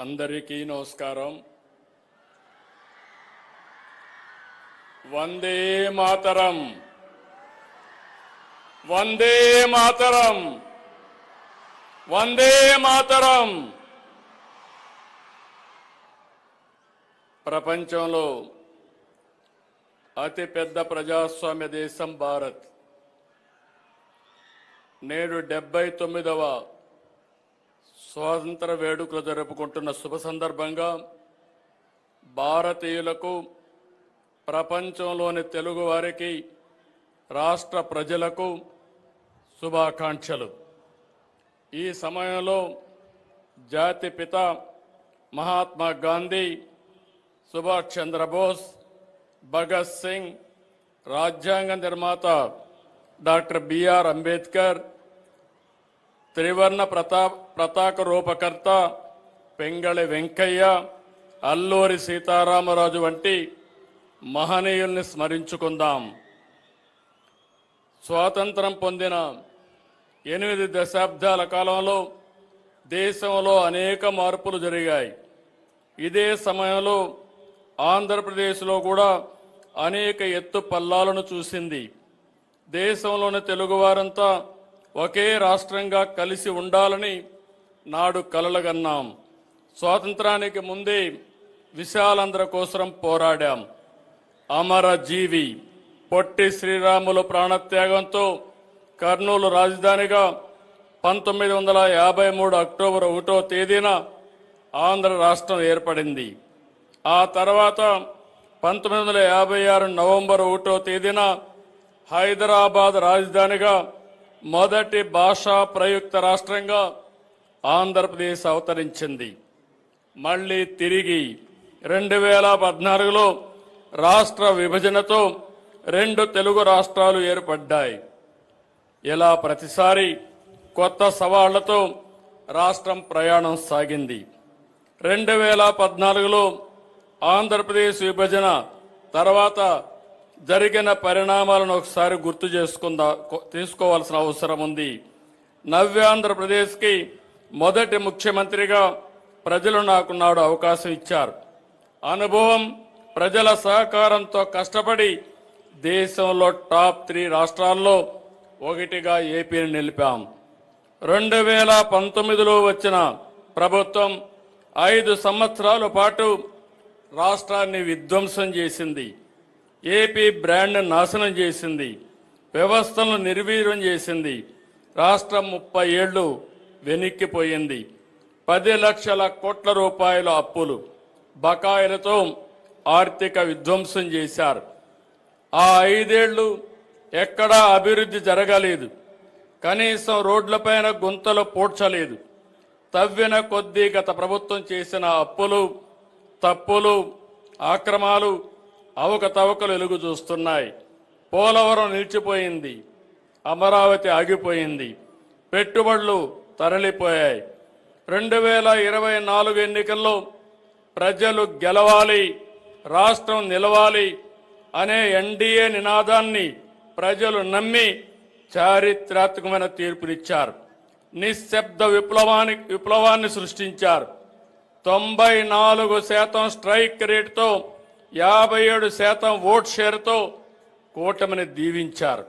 అందరికీ నమస్కారం. వందే మాతరం, వందే మాతరం, వందే మాతరం. ప్రపంచంలో అతిపెద్ద ప్రజాస్వామ్య దేశం భారత్. నేడు 79వ స్వాతంత్ర వేడుకలు జరుపుకుంటున్న శుభ సందర్భంగా భారతీయులకు, ప్రపంచంలోని తెలుగు వారికి, రాష్ట్ర ప్రజలకు శుభాకాంక్షలు. ఈ సమయంలో జాతిపిత మహాత్మా గాంధీ, సుభాష్ చంద్రబోస్, భగత్ సింగ్, రాజ్యాంగ నిర్మాత డాక్టర్ బిఆర్ అంబేద్కర్, త్రివర్ణ పతాక రూపకర్త పెంగళి వెంకయ్య, అల్లూరి సీతారామరాజు వంటి మహనీయుల్ని స్మరించుకుందాం. స్వాతంత్రం పొందిన 8 దశాబ్దాల కాలంలో దేశంలో అనేక మార్పులు జరిగాయి. ఇదే సమయంలో ఆంధ్రప్రదేశ్లో కూడా అనేక ఎత్తు పల్లాలను చూసింది. దేశంలోని తెలుగువారంతా ఒకే రాష్ట్రంగా కలిసి ఉండాలని నాడు కలలుగన్నాం. స్వాతంత్రానికి ముందే విశాలాంధ్ర కోసం పోరాడాం. అమరజీవి పొట్టి శ్రీరాములు ప్రాణత్యాగంతో కర్నూలు రాజధానిగా 1953 అక్టోబర్ 1వ తేదీన ఆంధ్ర రాష్ట్రం ఏర్పడింది. ఆ తర్వాత 1956 నవంబర్ 1వ తేదీన హైదరాబాద్ రాజధానిగా మొదటి భాషా ప్రయుక్త రాష్ట్రంగా ఆంధ్రప్రదేశ్ అవతరించింది. మళ్ళీ తిరిగి 2014లో రాష్ట్ర విభజనతో 2 తెలుగు రాష్ట్రాలు ఏర్పడ్డాయి. ఇలా ప్రతిసారి కొత్త సవాళ్లతో రాష్ట్రం ప్రయాణం సాగింది. 2014లో ఆంధ్రప్రదేశ్ విభజన తర్వాత జరిగిన పరిణామాలను ఒకసారి గుర్తు తీసుకోవాల్సిన అవసరం ఉంది. నవ్యాంధ్రప్రదేశ్కి మొదటి ముఖ్యమంత్రిగా ప్రజలు నాకు నాడు అవకాశం ఇచ్చారు. అనుభవం, ప్రజల సహకారంతో కష్టపడి దేశంలో టాప్ 3 రాష్ట్రాల్లో ఒకటిగా ఏపీని నిలిపాం. 2019లో వచ్చిన ప్రభుత్వం 5 సంవత్సరాల పాటు రాష్ట్రాన్ని విధ్వంసం చేసింది. ఏపీ బ్రాండ్ నాశనం చేసింది. వ్యవస్థలను నిర్వీర్యం చేసింది. రాష్ట్రం 30 ఏళ్లు వెనక్కిపోయింది. 10 లక్షల కోట్ల రూపాయల అప్పులు, బకాయిలతో ఆర్థిక విధ్వంసం చేశారు. ఆ 5 ఏళ్లు ఎక్కడా అభివృద్ధి జరగలేదు. కనీసం రోడ్లపైన గుంతలు పూడ్చలేదు. తవ్విన కొద్దీ గత ప్రభుత్వం చేసిన అప్పులు, తప్పులు, ఆక్రమాలు, అవకతవకలు వెలుగు చూస్తున్నాయి. పోలవరం నిలిచిపోయింది. అమరావతి ఆగిపోయింది. పెట్టుబడులు తరలిపోయాయి. 2024 ఎన్నికల్లో ప్రజలు గెలవాలి, రాష్ట్రం నిలవాలి అనే ఎన్డీఏ నినాదాన్ని ప్రజలు నమ్మి చారిత్రాత్మకమైన తీర్పునిచ్చారు. నిశ్శబ్ద విప్లవాన్ని సృష్టించారు. 94% స్ట్రైక్ రేటుతో 57% ఓట్ షేర్తో కూటమిని దీవించారు.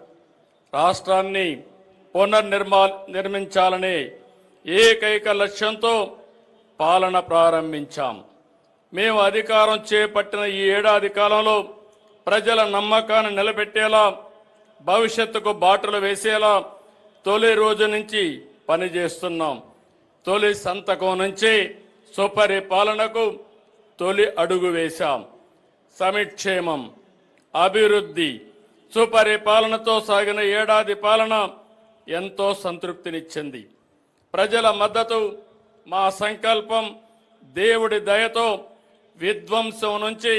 రాష్ట్రాన్ని నిర్మించాలనే ఏకైక లక్ష్యంతో పాలన ప్రారంభించాం. మేము అధికారం చేపట్టిన ఈ ఏడాది కాలంలో ప్రజల నమ్మకాన్ని నిలబెట్టేలా, భవిష్యత్తుకు బాటలు వేసేలా తొలి రోజు నుంచి పనిచేస్తున్నాం. తొలి సంతకం నుంచి సుపరిపాలనకు తొలి అడుగు వేశాం. సమిక్షేమం, అభివృద్ధి, సుపరిపాలనతో సాగిన ఏడాది పాలన ఎంతో సంతృప్తినిచ్చింది. ప్రజల మద్దతు, మా సంకల్పం, దేవుడి దయతో విధ్వంసం నుంచి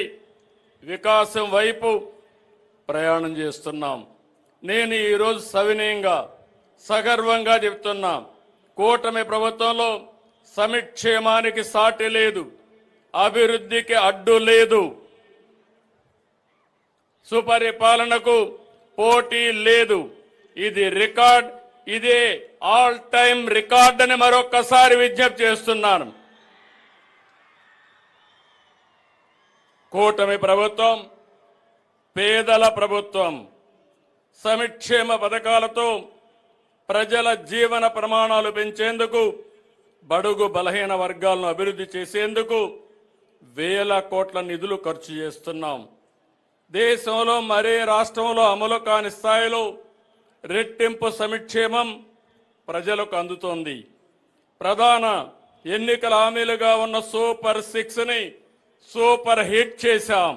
వికాసం వైపు ప్రయాణం చేస్తున్నాం. నేను ఈరోజు సవినయంగా, సగర్వంగా చెప్తున్నా, కూటమి ప్రభుత్వంలో సమిక్షేమానికి సాటి లేదు, అభివృద్ధికి అడ్డు లేదు, సుపరిపాలనకు పోటీ లేదు. ఇది రికార్డ్, ఇదే ఆల్ టైమ్ రికార్డ్ అని మరొక్కసారి విజ్ఞప్తి చేస్తున్నాను. కూటమి ప్రభుత్వం పేదల ప్రభుత్వం. సంక్షేమ పథకాలతో ప్రజల జీవన ప్రమాణాలు పెంచేందుకు, బడుగు బలహీన వర్గాలను అభివృద్ధి చేసేందుకు వేల కోట్ల నిధులు ఖర్చు చేస్తున్నాం. దేశంలో మరే రాష్ట్రంలో అమలు కాని స్థాయిలో రెట్టింపు సంక్షేమం ప్రజలకు అందుతోంది. ప్రధాన ఎన్నికల హామీలుగా ఉన్న సూపర్ 6ని సూపర్ హిట్ చేశాం.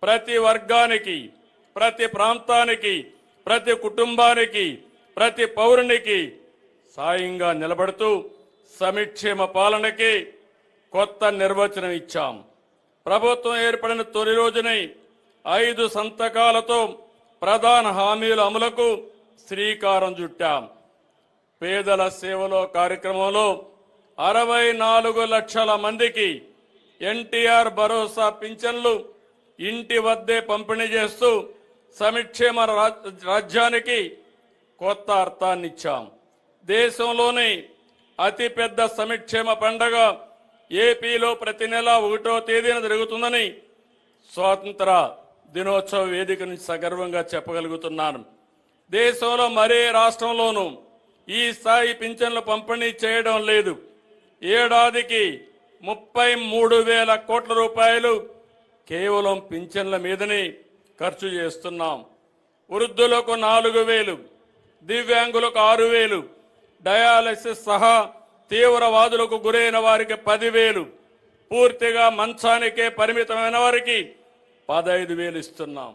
ప్రతి వర్గానికి, ప్రతి ప్రాంతానికి, ప్రతి కుటుంబానికి, ప్రతి పౌరునికి సాయంగా నిలబడుతూ సంక్షేమ పాలనకి కొత్త నిర్వచనం ఇచ్చాం. ప్రభుత్వం ఏర్పడిన తొలి రోజునే 5 సంతకాలతో ప్రధాన హామీల అమలుకు శ్రీకారం చుట్టాం. పేదల సేవలో కార్యక్రమంలో 64 లక్షల మందికి ఎన్టీఆర్ భరోసా పింఛన్లు ఇంటి వద్దే పంపిణీ చేస్తూ సంక్షేమ రాజ్యానికి కొత్త అర్థాన్నిచ్చాం. దేశంలోని అతిపెద్ద సంక్షేమ పండుగ ఏపీలో ప్రతి నెల 1వ తేదీన జరుగుతుందని స్వాతంత్ర దినోత్సవ వేదిక నుంచి సగర్వంగా చెప్పగలుగుతున్నాను. దేశంలో మరే రాష్ట్రంలోనూ ఈ స్థాయి పింఛన్లు పంపిణీ చేయడం లేదు. ఏడాదికి 33,000 కోట్ల రూపాయలు కేవలం పింఛన్ల మీదనే ఖర్చు చేస్తున్నాం. వృద్ధులకు 4,000, దివ్యాంగులకు 6,000, డయాలసిస్ సహా తీవ్రవాదులకు గురైన వారికి 10,000, పూర్తిగా మంచానికే పరిమితమైన వారికి 15,000 ఇస్తున్నాం.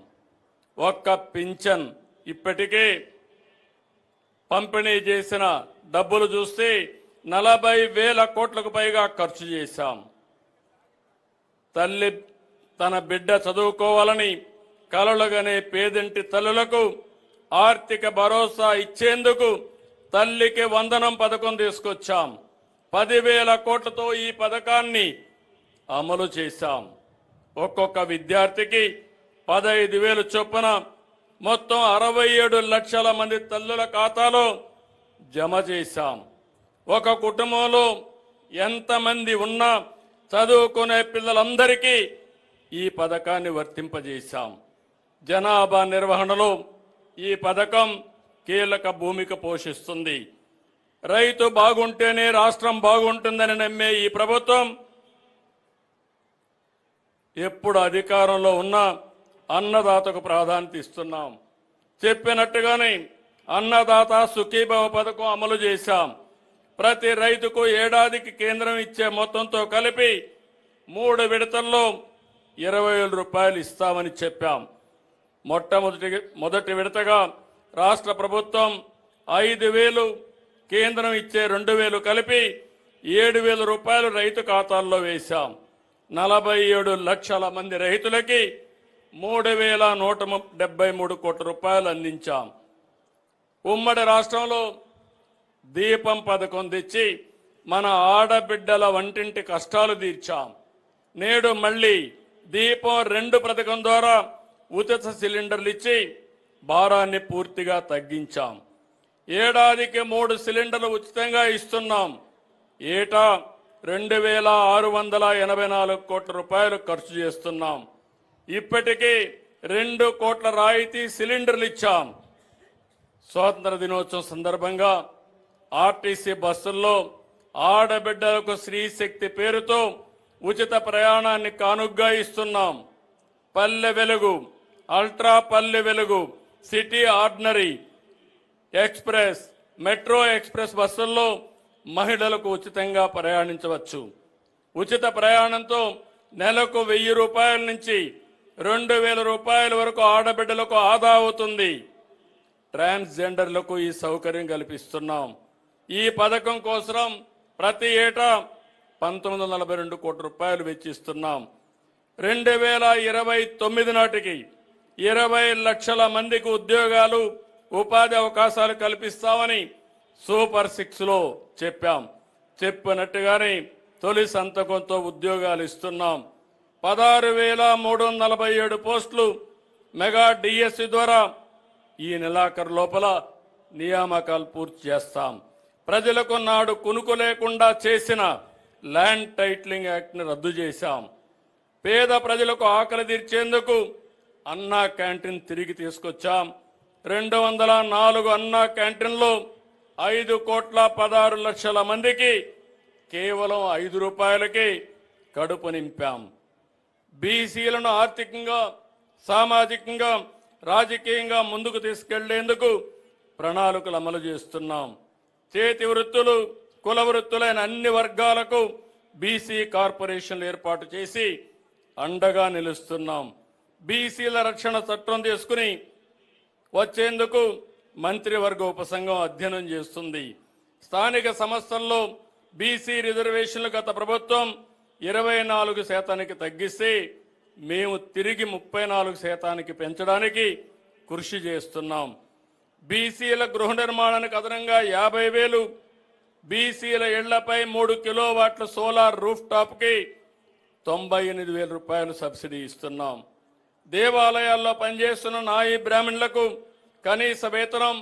ఒక్క పింఛన్ ఇప్పటికే పంపిణీ చేసిన డబ్బులు చూస్తే 40,000 కోట్లకు పైగా ఖర్చు చేశాం. తల్లి తన బిడ్డ చదువుకోవాలని కలలుగనే పేదింటి తల్లులకు ఆర్థిక భరోసా ఇచ్చేందుకు తల్లికి వందనం పథకం తీసుకొచ్చాం. 10,000 కోట్లతో ఈ పథకాన్ని అమలు చేశాం. ఒక్కొక్క విద్యార్థికి 15,000 చొప్పున మొత్తం 67 లక్షల మంది తల్లుల ఖాతాలో జమ చేశాం. ఒక కుటుంబంలో ఎంతమంది ఉన్నా చదువుకునే పిల్లలందరికీ ఈ పథకాన్ని వర్తింపజేశాం. జనాభా నిర్వహణలో ఈ పథకం కీలక భూమిక పోషిస్తుంది. రైతు బాగుంటేనే రాష్ట్రం బాగుంటుందని నమ్మే ఈ ప్రభుత్వం ఎప్పుడు అధికారంలో ఉన్నా అన్నదాతకు ప్రాధాన్యత ఇస్తున్నాం. చెప్పినట్టుగానే అన్నదాత సుఖీభవ పథకం అమలు చేశాం. ప్రతి రైతుకు ఏడాదికి కేంద్రం ఇచ్చే మొత్తంతో కలిపి 3 విడతల్లో 20,000 రూపాయలు ఇస్తామని చెప్పాం. మొదటి విడతగా రాష్ట్ర ప్రభుత్వం 5,000, కేంద్రం ఇచ్చే 2,000 కలిపి 7,000 రూపాయలు రైతు ఖాతాల్లో వేశాం. 47 లక్షల మంది రైతులకి 3,173 కోట్ల రూపాయలు అందించాం. ఉమ్మడి రాష్ట్రంలో దీపం పథకం తెచ్చి మన ఆడబిడ్డల వంటింటి కష్టాలు తీర్చాం. నేడు మళ్ళీ దీపం 2 పథకం ద్వారా ఉచిత సిలిండర్లు ఇచ్చి భారాన్ని పూర్తిగా తగ్గించాం. ఏడాదికి 3 సిలిండర్లు ఉచితంగా ఇస్తున్నాం. ఏటా 2,684 కోట్ల రూపాయలు ఖర్చు చేస్తున్నాం. ఇప్పటికీ 2 కోట్ల రాయితీ సిలిండర్లు ఇచ్చాం. స్వాతంత్ర దినోత్సవం సందర్భంగా ఆర్టీసీ బస్సుల్లో ఆడబిడ్డలకు స్త్రీశక్తి పేరుతో ఉచిత ప్రయాణాన్ని కానుగ్గా ఇస్తున్నాం. Palle Velugu, ultra Palle Velugu, city ordinary express, metro express బస్సుల్లో మహిళలకు ఉచితంగా ప్రయాణించవచ్చు. ఉచిత ప్రయాణంతో నెలకు 1,000 రూపాయల నుంచి 2,000 రూపాయల వరకు ఆడబిడ్డలకు ఆదా అవుతుంది. ట్రాన్స్జెండర్లకు ఈ సౌకర్యం కల్పిస్తున్నాం. ఈ పథకం కోసం ప్రతి ఏటా 1,942 కోట్ల రూపాయలు వెచ్చిస్తున్నాం. 2029 నాటికి 20 లక్షల మందికి ఉద్యోగాలు, ఉపాధి అవకాశాలు కల్పిస్తామని సూపర్ 6లో చెప్పాం. చెప్పినట్టుగానే తొలి సంతకంతో ఉద్యోగాలు ఇస్తున్నాం. 16,347 పోస్టులు మెగా డిఎస్సి ద్వారా ఈ నెలాఖరు లోపల నియామకాలు పూర్తి చేస్తాం. ప్రజలకు నాడు కునుకు లేకుండా చేసిన ల్యాండ్ టైటిలింగ్ యాక్ట్ని రద్దు చేశాం. పేద ప్రజలకు ఆకలి తీర్చేందుకు అన్నా క్యాంటీన్ తిరిగి తీసుకొచ్చాం. 204 అన్నా క్యాంటీన్లో 5,16,00,000 మందికి కేవలం 5 రూపాయలకి కడుపు నింపాం. బీసీలను ఆర్థికంగా, సామాజికంగా, రాజకీయంగా ముందుకు తీసుకెళ్లేందుకు ప్రణాళికలు అమలు చేస్తున్నాం. చేతి వృత్తులు, కుల వృత్తులైన అన్ని వర్గాలకు బీసీ కార్పొరేషన్లు ఏర్పాటు చేసి అండగా నిలుస్తున్నాం. బీసీల రక్షణ చట్టం తీసుకుని వచ్చేందుకు మంత్రివర్గ ఉపసంఘం అధ్యయనం చేస్తుంది. స్థానిక సంస్థల్లో బీసీ రిజర్వేషన్లు గత ప్రభుత్వం 24% తగ్గిస్తే మేము తిరిగి 34% పెంచడానికి కృషి చేస్తున్నాం. బీసీల గృహ నిర్మాణానికి అదనంగా 50,000, బీసీల ఇళ్లపై 3 కిలోవాట్ల సోలార్ రూఫ్ టాప్కి 98,000 రూపాయలు సబ్సిడీ ఇస్తున్నాం. దేవాలయాల్లో పనిచేస్తున్న నాయి బ్రాహ్మణులకు కనీస వేతనం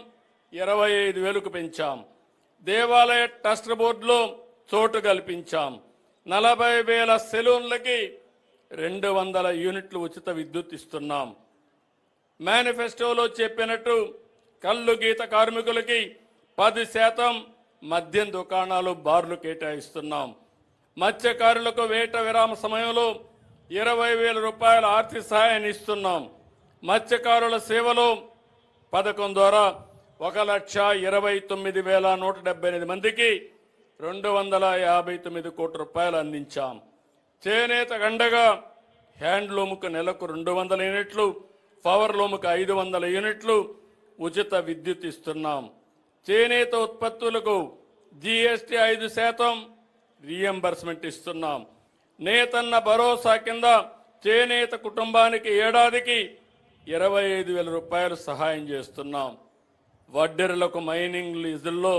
25,000కు పెంచాం. దేవాలయ ట్రస్ట్ బోర్డులో చోటు కల్పించాం. 40,000 సెలూన్లకి 200 యూనిట్లు ఉచిత విద్యుత్ ఇస్తున్నాం. మేనిఫెస్టోలో చెప్పినట్టు కల్లు గీత కార్మికులకి 10% మద్యం దుకాణాలు, బార్లు కేటాయిస్తున్నాం. మత్స్యకారులకు వేట విరామ సమయంలో 20,000 రూపాయల ఆర్థిక సహాయాన్ని ఇస్తున్నాం. మత్స్యకారుల సేవలో పథకం ద్వారా 1,29,178 మందికి 259 కోట్ల రూపాయలు అందించాం. చేనేత గండగా హ్యాండ్లూమ్కు నెలకు 200 యూనిట్లు, పవర్ లూమ్కు 500 యూనిట్లు ఉచిత విద్యుత్ ఇస్తున్నాం. చేనేత ఉత్పత్తులకు జీఎస్టీ 5% రీఎంబర్స్మెంట్ ఇస్తున్నాం. నేతన్న భరోసా కింద చేనేత కుటుంబానికి ఏడాదికి 25,000 రూపాయలు సహాయం చేస్తున్నాం. వడ్డెరులకు మైనింగ్ లీజుల్లో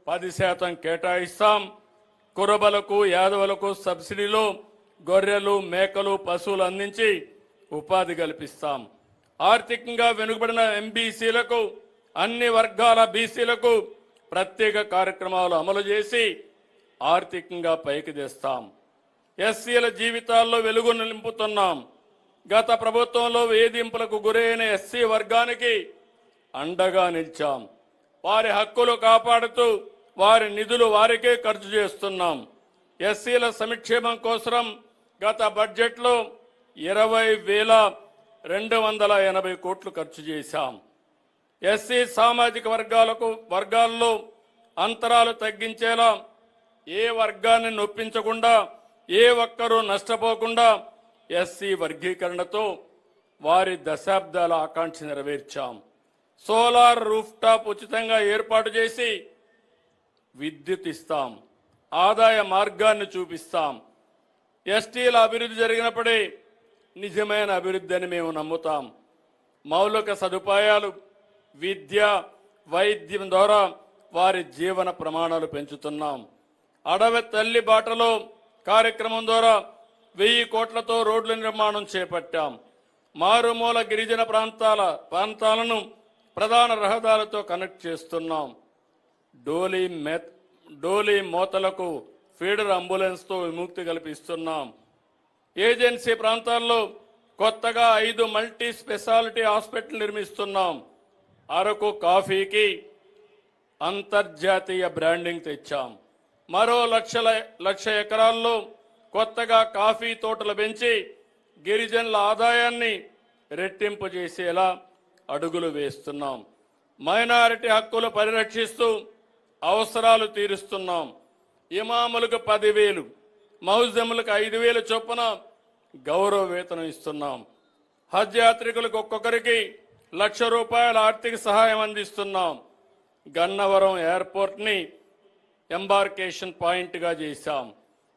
10% కేటాయిస్తాం. కురబలకు, యాదవులకు సబ్సిడీలో గొర్రెలు, మేకలు, పశువులు అందించి ఉపాధి కల్పిస్తాం. ఆర్థికంగా వెనుకబడిన ఎంబీసీలకు, అన్ని వర్గాల బీసీలకు ప్రత్యేక కార్యక్రమాలు అమలు చేసి ఆర్థికంగా పైకి తెస్తాం. ఎస్సీల జీవితాల్లో వెలుగు నింపుతున్నాం. గత ప్రభుత్వంలో వేధింపులకు గురైన ఎస్సీ వర్గానికి అండగా నిలిచాం. వారి హక్కులు కాపాడుతూ వారి నిధులు వారికే ఖర్చు చేస్తున్నాం. ఎస్సీల సంక్షేమం కోసం గత బడ్జెట్లో 20,280 కోట్లు ఖర్చు చేశాం. ఎస్సీ సామాజిక వర్గాల్లో అంతరాలు తగ్గించేలా, ఏ వర్గాన్ని నొప్పించకుండా, ఏ ఒక్కరూ నష్టపోకుండా ఎస్సీ వర్గీకరణతో వారి దశాబ్దాల ఆకాంక్ష నెరవేర్చాం. సోలార్ రూఫ్ టాప్ ఉచితంగా ఏర్పాటు చేసి విద్యుత్ ఇస్తాం. ఆదాయ మార్గాన్ని చూపిస్తాం. ఎస్టీల అభివృద్ధి జరిగినప్పుడే నిజమైన అభివృద్ధి అని మేము నమ్ముతాం. మౌలిక సదుపాయాలు, విద్య, వైద్యం ద్వారా వారి జీవన ప్రమాణాలు పెంచుతున్నాం. అడవి తల్లి బాటలో కార్యక్రమం ద్వారా 1,000 కోట్లతో రోడ్ల నిర్మాణం చేపట్టాం. మారుమూల గిరిజన ప్రాంతాలను ప్రధాన రహదారులతో కనెక్ట్ చేస్తున్నాం. డోలీ మోతలకు ఫీడర్ అంబులెన్స్తో విముక్తి కల్పిస్తున్నాం. ఏజెన్సీ ప్రాంతాల్లో కొత్తగా 5 మల్టీ స్పెషాలిటీ హాస్పిటల్ నిర్మిస్తున్నాం. అరకు కాఫీకి అంతర్జాతీయ బ్రాండింగ్ తెచ్చాం. మరో 1,00,000 ఎకరాల్లో కొత్తగా కాఫీ తోటలు పెంచి గిరిజనుల ఆదాయాన్ని రెట్టింపు చేసేలా అడుగులు వేస్తున్నాం. మైనారిటీ హక్కులు పరిరక్షిస్తూ అవసరాలు తీరుస్తున్నాం. ఇమాములకు 10,000, మౌజములకు 5,000 చొప్పున గౌరవ వేతనం ఇస్తున్నాం. హజ్ యాత్రికులకు ఒక్కొక్కరికి 1,00,000 రూపాయల ఆర్థిక సహాయం అందిస్తున్నాం. గన్నవరం ఎయిర్పోర్ట్ని ఎంబార్కేషన్ పాయింట్గా చేశాం.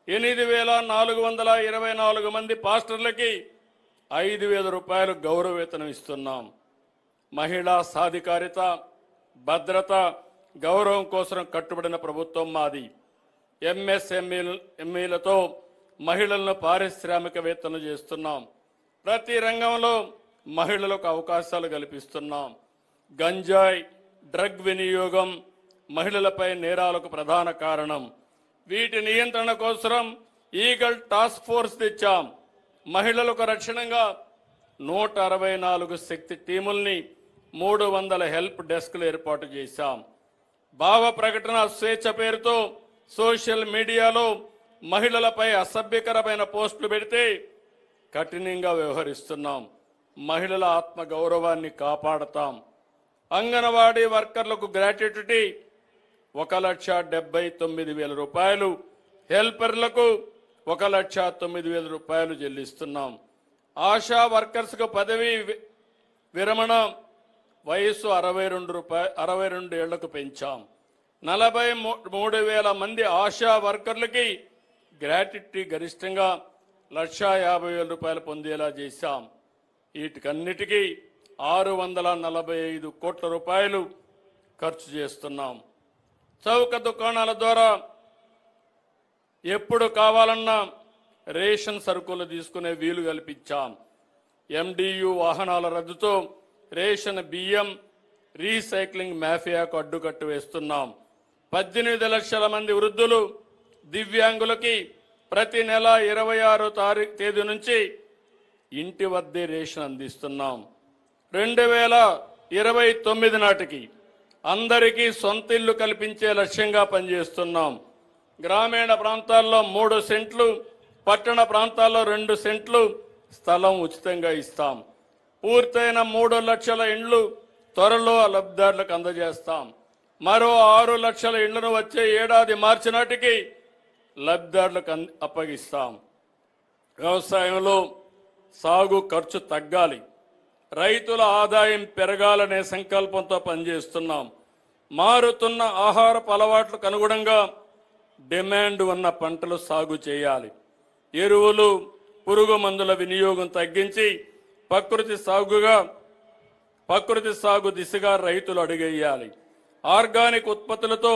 8,424 మంది పాస్టర్లకి 5,000 రూపాయలు గౌరవ వేతనం ఇస్తున్నాం. మహిళా సాధికారిత, భద్రత, గౌరవం కోసం కట్టుబడిన ప్రభుత్వం మాది. ఎంఎస్ఎంఈలతో మహిళలను పారిశ్రామికవేత్తలు చేస్తున్నాం. ప్రతి రంగంలో మహిళలకు అవకాశాలు కల్పిస్తున్నాం. గంజాయి, డ్రగ్ వినియోగం మహిళలపై నేరాలకు ప్రధాన కారణం. వీటి నియంత్రణ కోసం ఈగల్ టాస్క్ ఫోర్స్ తెచ్చాం. మహిళలకు రక్షణగా 164 శక్తి టీముల్ని 300 హెల్ప్ డెస్క్లు ఏర్పాటు చేశాం. భావ ప్రకటన స్వేచ్ఛ పేరుతో సోషల్ మీడియాలో మహిళలపై అసభ్యకరమైన పోస్టులు పెడితే కఠినంగా వ్యవహరిస్తున్నాం. మహిళల ఆత్మ గౌరవాన్ని కాపాడతాం. అంగన్వాడీ వర్కర్లకు గ్రాట్యుటీ 1,79,000 రూపాయలు, హెల్పర్లకు 1,09,000 రూపాయలు చెల్లిస్తున్నాం. ఆశా వర్కర్స్కు పదవి విరమణ వయస్సు 62 ఏళ్లకు పెంచాం. 43,000 మంది ఆశా వర్కర్లకి గ్రాట్యుటీ గరిష్టంగా 1,50,000 రూపాయలు పొందేలా చేశాం. వీటికన్నిటికీ 645 కోట్ల రూపాయలు ఖర్చు చేస్తున్నాం. చౌక దుకాణాల ద్వారా ఎప్పుడు కావాలన్నా రేషన్ సరుకులు తీసుకునే వీలు కల్పించాం. MDU వాహనాల రద్దుతో రేషన్ బియ్యం రీసైక్లింగ్ మాఫియాకు అడ్డుకట్టు వేస్తున్నాం. 18 లక్షల మంది వృద్ధులు దివ్యాంగులకి ప్రతి నెల 26వ తేదీ నుంచి ఇంటి వద్దే రేషన్ అందిస్తున్నాం. 2029 నాటికి అందరికీ సొంత ఇల్లు కల్పించే లక్ష్యంగా పనిచేస్తున్నాం. గ్రామీణ ప్రాంతాల్లో 3 సెంట్లు, పట్టణ ప్రాంతాల్లో 2 సెంట్లు స్థలం ఉచితంగా ఇస్తాం. పూర్తయిన 3 లక్షల ఇండ్లు త్వరలో లబ్ధిదారులకు అందజేస్తాం. మరో 6 లక్షల ఇండ్లను వచ్చే ఏడాది మార్చి నాటికి లబ్ధిదారులకు అప్పగిస్తాం. వ్యవసాయంలో సాగు ఖర్చు తగ్గాలి, రైతుల ఆదాయం పెరగాలనే సంకల్పంతో పనిచేస్తున్నాం. మారుతున్న ఆహారపు అలవాట్లకు అనుగుణంగా డిమాండ్ ఉన్న పంటలు సాగు చేయాలి. ఎరువులు, పురుగు మందుల వినియోగం తగ్గించి ప్రకృతి సాగు దిశగా రైతులు అడుగేయాలి. ఆర్గానిక్ ఉత్పత్తులతో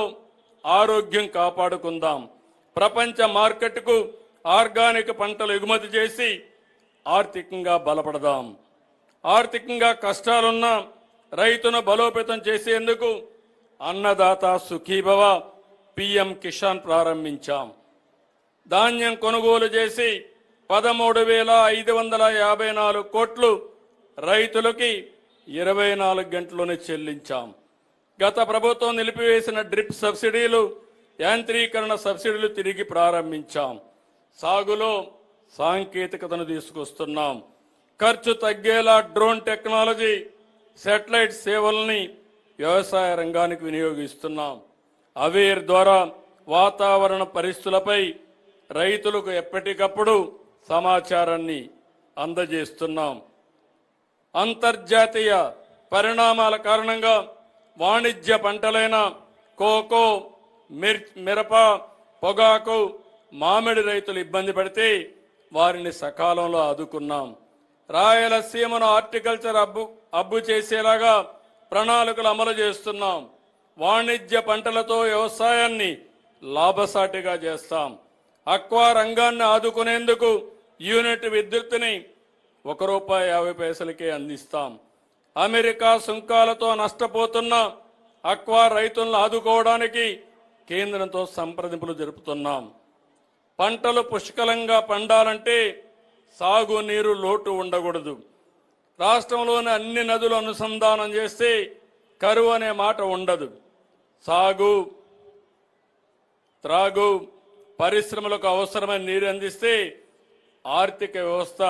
ఆరోగ్యం కాపాడుకుందాం. ప్రపంచ మార్కెట్కు ఆర్గానిక్ పంటలు ఎగుమతి చేసి ఆర్థికంగా బలపడదాం. ఆర్థికంగా కష్టాలున్న రైతును బలోపేతం చేసేందుకు అన్నదాత సుఖీభవ PM కిసాన్ ప్రారంభించాం. ధాన్యం కొనుగోలు చేసి 13,554 కోట్లు రైతులకి 24 గంటల్లోనే చెల్లించాం. గత ప్రభుత్వం నిలిపివేసిన డ్రిప్ సబ్సిడీలు, యాంత్రీకరణ సబ్సిడీలు తిరిగి ప్రారంభించాం. సాగులో సాంకేతికతను తీసుకొస్తున్నాం. ఖర్చు తగ్గేలా డ్రోన్ టెక్నాలజీ, శాటిలైట్ సేవల్ని వ్యవసాయ రంగానికి వినియోగిస్తున్నాం. అవేర్ ద్వారా వాతావరణ పరిస్థితులపై రైతులకు ఎప్పటికప్పుడు సమాచారాన్ని అందజేస్తున్నాం. అంతర్జాతీయ పరిణామాల కారణంగా వాణిజ్య పంటలైన కోకో, మిరప, పొగాకు, మామిడి రైతులు ఇబ్బంది పడితే వారిని సకాలంలో ఆదుకున్నాం. రాయలసీమను హార్టికల్చర్ అబ్బు చేసేలాగా ప్రణాళికలు అమలు చేస్తున్నాం. వాణిజ్య పంటలతో వ్యవసాయాన్ని లాభసాటిగా చేస్తాం. అక్వా రంగాన్ని ఆదుకునేందుకు యూనిట్ విద్యుత్తుని ₹1.50కే అందిస్తాం. అమెరికా సుంకాలతో నష్టపోతున్న అక్వా రైతులను ఆదుకోవడానికి కేంద్రంతో సంప్రదింపులు జరుపుతున్నాం. పంటలు పుష్కలంగా పండాలంటే సాగునీరు లోటు ఉండకూడదు. రాష్ట్రంలోని అన్ని నదులు అనుసంధానం చేస్తే కరువు అనే మాట ఉండదు. సాగు, త్రాగు, పరిశ్రమలకు అవసరమైన నీరు అందిస్తే ఆర్థిక వ్యవస్థ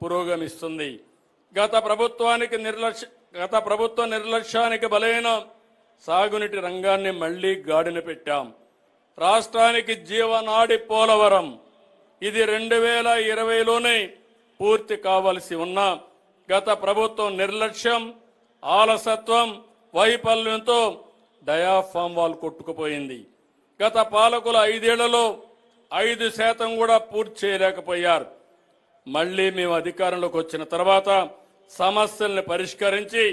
పురోగమిస్తుంది. గత ప్రభుత్వ నిర్లక్ష్యానికి బలైన సాగునీటి రంగాన్ని మళ్లీ గాడిన పెట్టాం. రాష్ట్రానికి జీవనాడి పోలవరం ఇది 2020లోనే పూర్తి కావలసి ఉన్న గత ప్రభుత్వం నిర్లక్ష్యం, ఆలసత్వం, వైఫల్యంతో డయాఫామ్ వాల్ కొట్టుకుపోయింది. గత పాలకుల 5 ఏళ్లలో 5% కూడా పూర్తి చేయలేకపోయారు. మళ్లీ మేము అధికారంలోకి వచ్చిన తర్వాత సమస్యల్ని పరిష్కరించి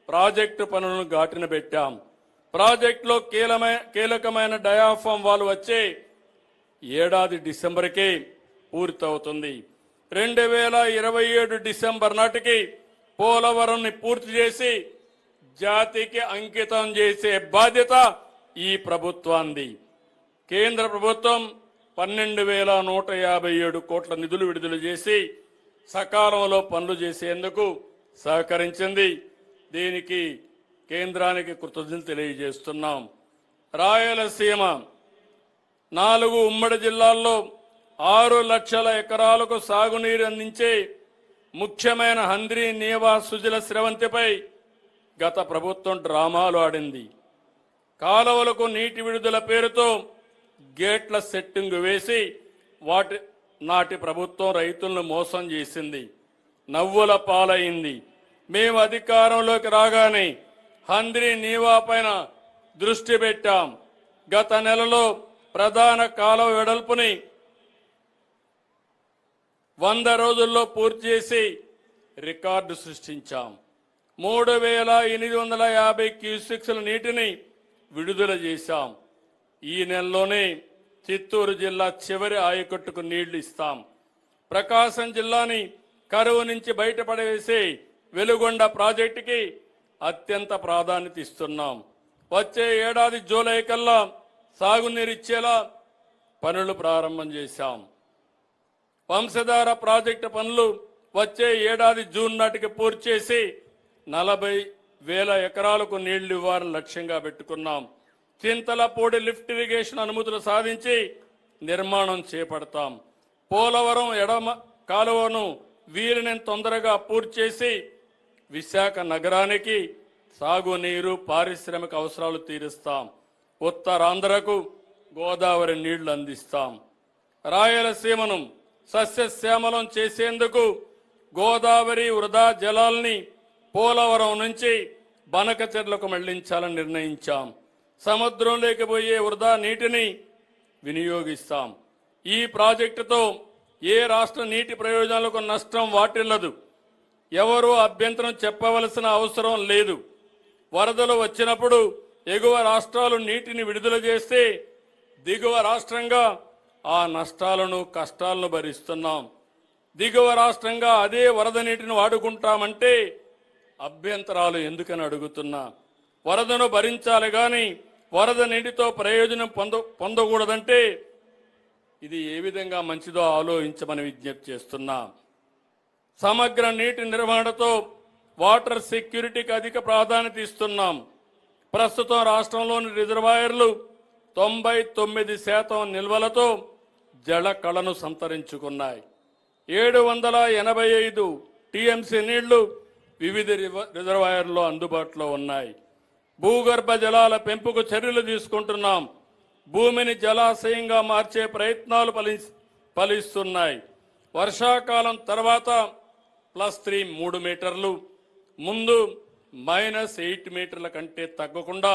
ప్రాజెక్టు పనులను గాటిన పెట్టాం. ప్రాజెక్టులో కీలకమైన డయాఫామ్ వాల్ వచ్చే ఏడాది డిసెంబర్కే పూర్తవుతుంది. 2027 డిసెంబర్ నాటికి పోలవరంని పూర్తి చేసి జాతికి అంకితం చేసే బాధ్యత ఈ ప్రభుత్వాంది. కేంద్ర ప్రభుత్వం 12,157 కోట్ల నిధులు విడుదల చేసి సకాలంలో పనులు చేసేందుకు సహకరించింది. దీనికి కేంద్రానికి కృతజ్ఞతలు తెలియజేస్తున్నాం. రాయలసీమ 4 ఉమ్మడి జిల్లాల్లో 6 లక్షల ఎకరాలకు సాగునీరు అందించే ముఖ్యమైన హంద్రీ నీవా సుజల స్రవంతిపై గత ప్రభుత్వం డ్రామాలు ఆడింది. కాలువలకు నీటి విడుదల పేరుతో గేట్ల సెట్టింగ్ వేసి నాటి ప్రభుత్వం రైతులను మోసం చేసింది, నవ్వుల పాలైంది. మేము అధికారంలోకి రాగానే హంద్రీ నీవా పైన దృష్టి పెట్టాం. గత నెలలో ప్రధాన కాలువ వెడల్పుని 100 రోజుల్లో పూర్తి చేసి రికార్డు సృష్టించాం. 3850 క్యూసెక్స్ల నీటిని విడుదల చేశాం. ఈ నెలలోనే చిత్తూరు జిల్లా చివరి ఆయకట్టుకు నీళ్లు ఇస్తాం. ప్రకాశం జిల్లాని కరువు నుంచి బయటపడవేసే వెలుగొండ ప్రాజెక్టుకి అత్యంత ప్రాధాన్యత ఇస్తున్నాం. వచ్చే ఏడాది జూలై కల్లా సాగునీరు ఇచ్చేలా పనులు ప్రారంభం చేశాం. వంశధార ప్రాజెక్టు పనులు వచ్చే ఏడాది జూన్ నాటికి పూర్తి చేసి 40,000 ఎకరాలకు నీళ్లు ఇవ్వాలని లక్ష్యంగా పెట్టుకున్నాం. చింతలపూడి లిఫ్ట్ ఇరిగేషన్ అనుమతులు సాధించి నిర్మాణం చేపడతాం. పోలవరం ఎడమ కాలువను వీరిని తొందరగా పూర్తి చేసి విశాఖ నగరానికి సాగునీరు పారిశ్రామిక అవసరాలు తీరుస్తాం. ఉత్తరాంధ్రకు గోదావరి నీళ్లు అందిస్తాం. రాయలసీమను సస్యశ్యామలం చేసేందుకు గోదావరి వృధా జలాల్ని పోలవరం నుంచి బనకచెర్లకు మళ్లించాలని నిర్ణయించాం. సముద్రంలోకి పోయే వృధా నీటిని వినియోగిస్తాం. ఈ ప్రాజెక్టుతో ఏ రాష్ట్ర నీటి ప్రయోజనాలకు నష్టం వాటిల్లదు. ఎవరూ అభ్యంతరం చెప్పవలసిన అవసరం లేదు. వరదలు వచ్చినప్పుడు ఎగువ రాష్ట్రాలు నీటిని విడుదల చేస్తే దిగువ రాష్ట్రంగా ఆ నష్టాలను కష్టాలను భరిస్తున్నాం. దిగువ రాష్ట్రంగా అదే వరద నీటిని వాడుకుంటామంటే అభ్యంతరాలు ఎందుకని అడుగుతున్నా. వరదను భరించాలి కానీ వరద నీటితో ప్రయోజనం పొందకూడదంటే ఇది ఏ విధంగా మంచిదో ఆలోచించమని విజ్ఞప్తి చేస్తున్నా. సమగ్ర నీటి నిర్వహణతో వాటర్ సెక్యూరిటీకి అధిక ప్రాధాన్యత ఇస్తున్నాం. ప్రస్తుతం రాష్ట్రంలోని రిజర్వాయర్లు 99% నిల్వలతో జల కళను సంతరించుకున్నాయి. 785 టీఎంసీ నీళ్లు వివిధ రిజర్వాయర్లో అందుబాటులో ఉన్నాయి. భూగర్భ జలాల పెంపుకు చర్యలు తీసుకుంటున్నాం. భూమిని జలాశయంగా మార్చే ప్రయత్నాలు ఫలిస్తున్నాయి. వర్షాకాలం తర్వాత +3 3 మీటర్లు, ముందు -8 మీటర్ల కంటే తగ్గకుండా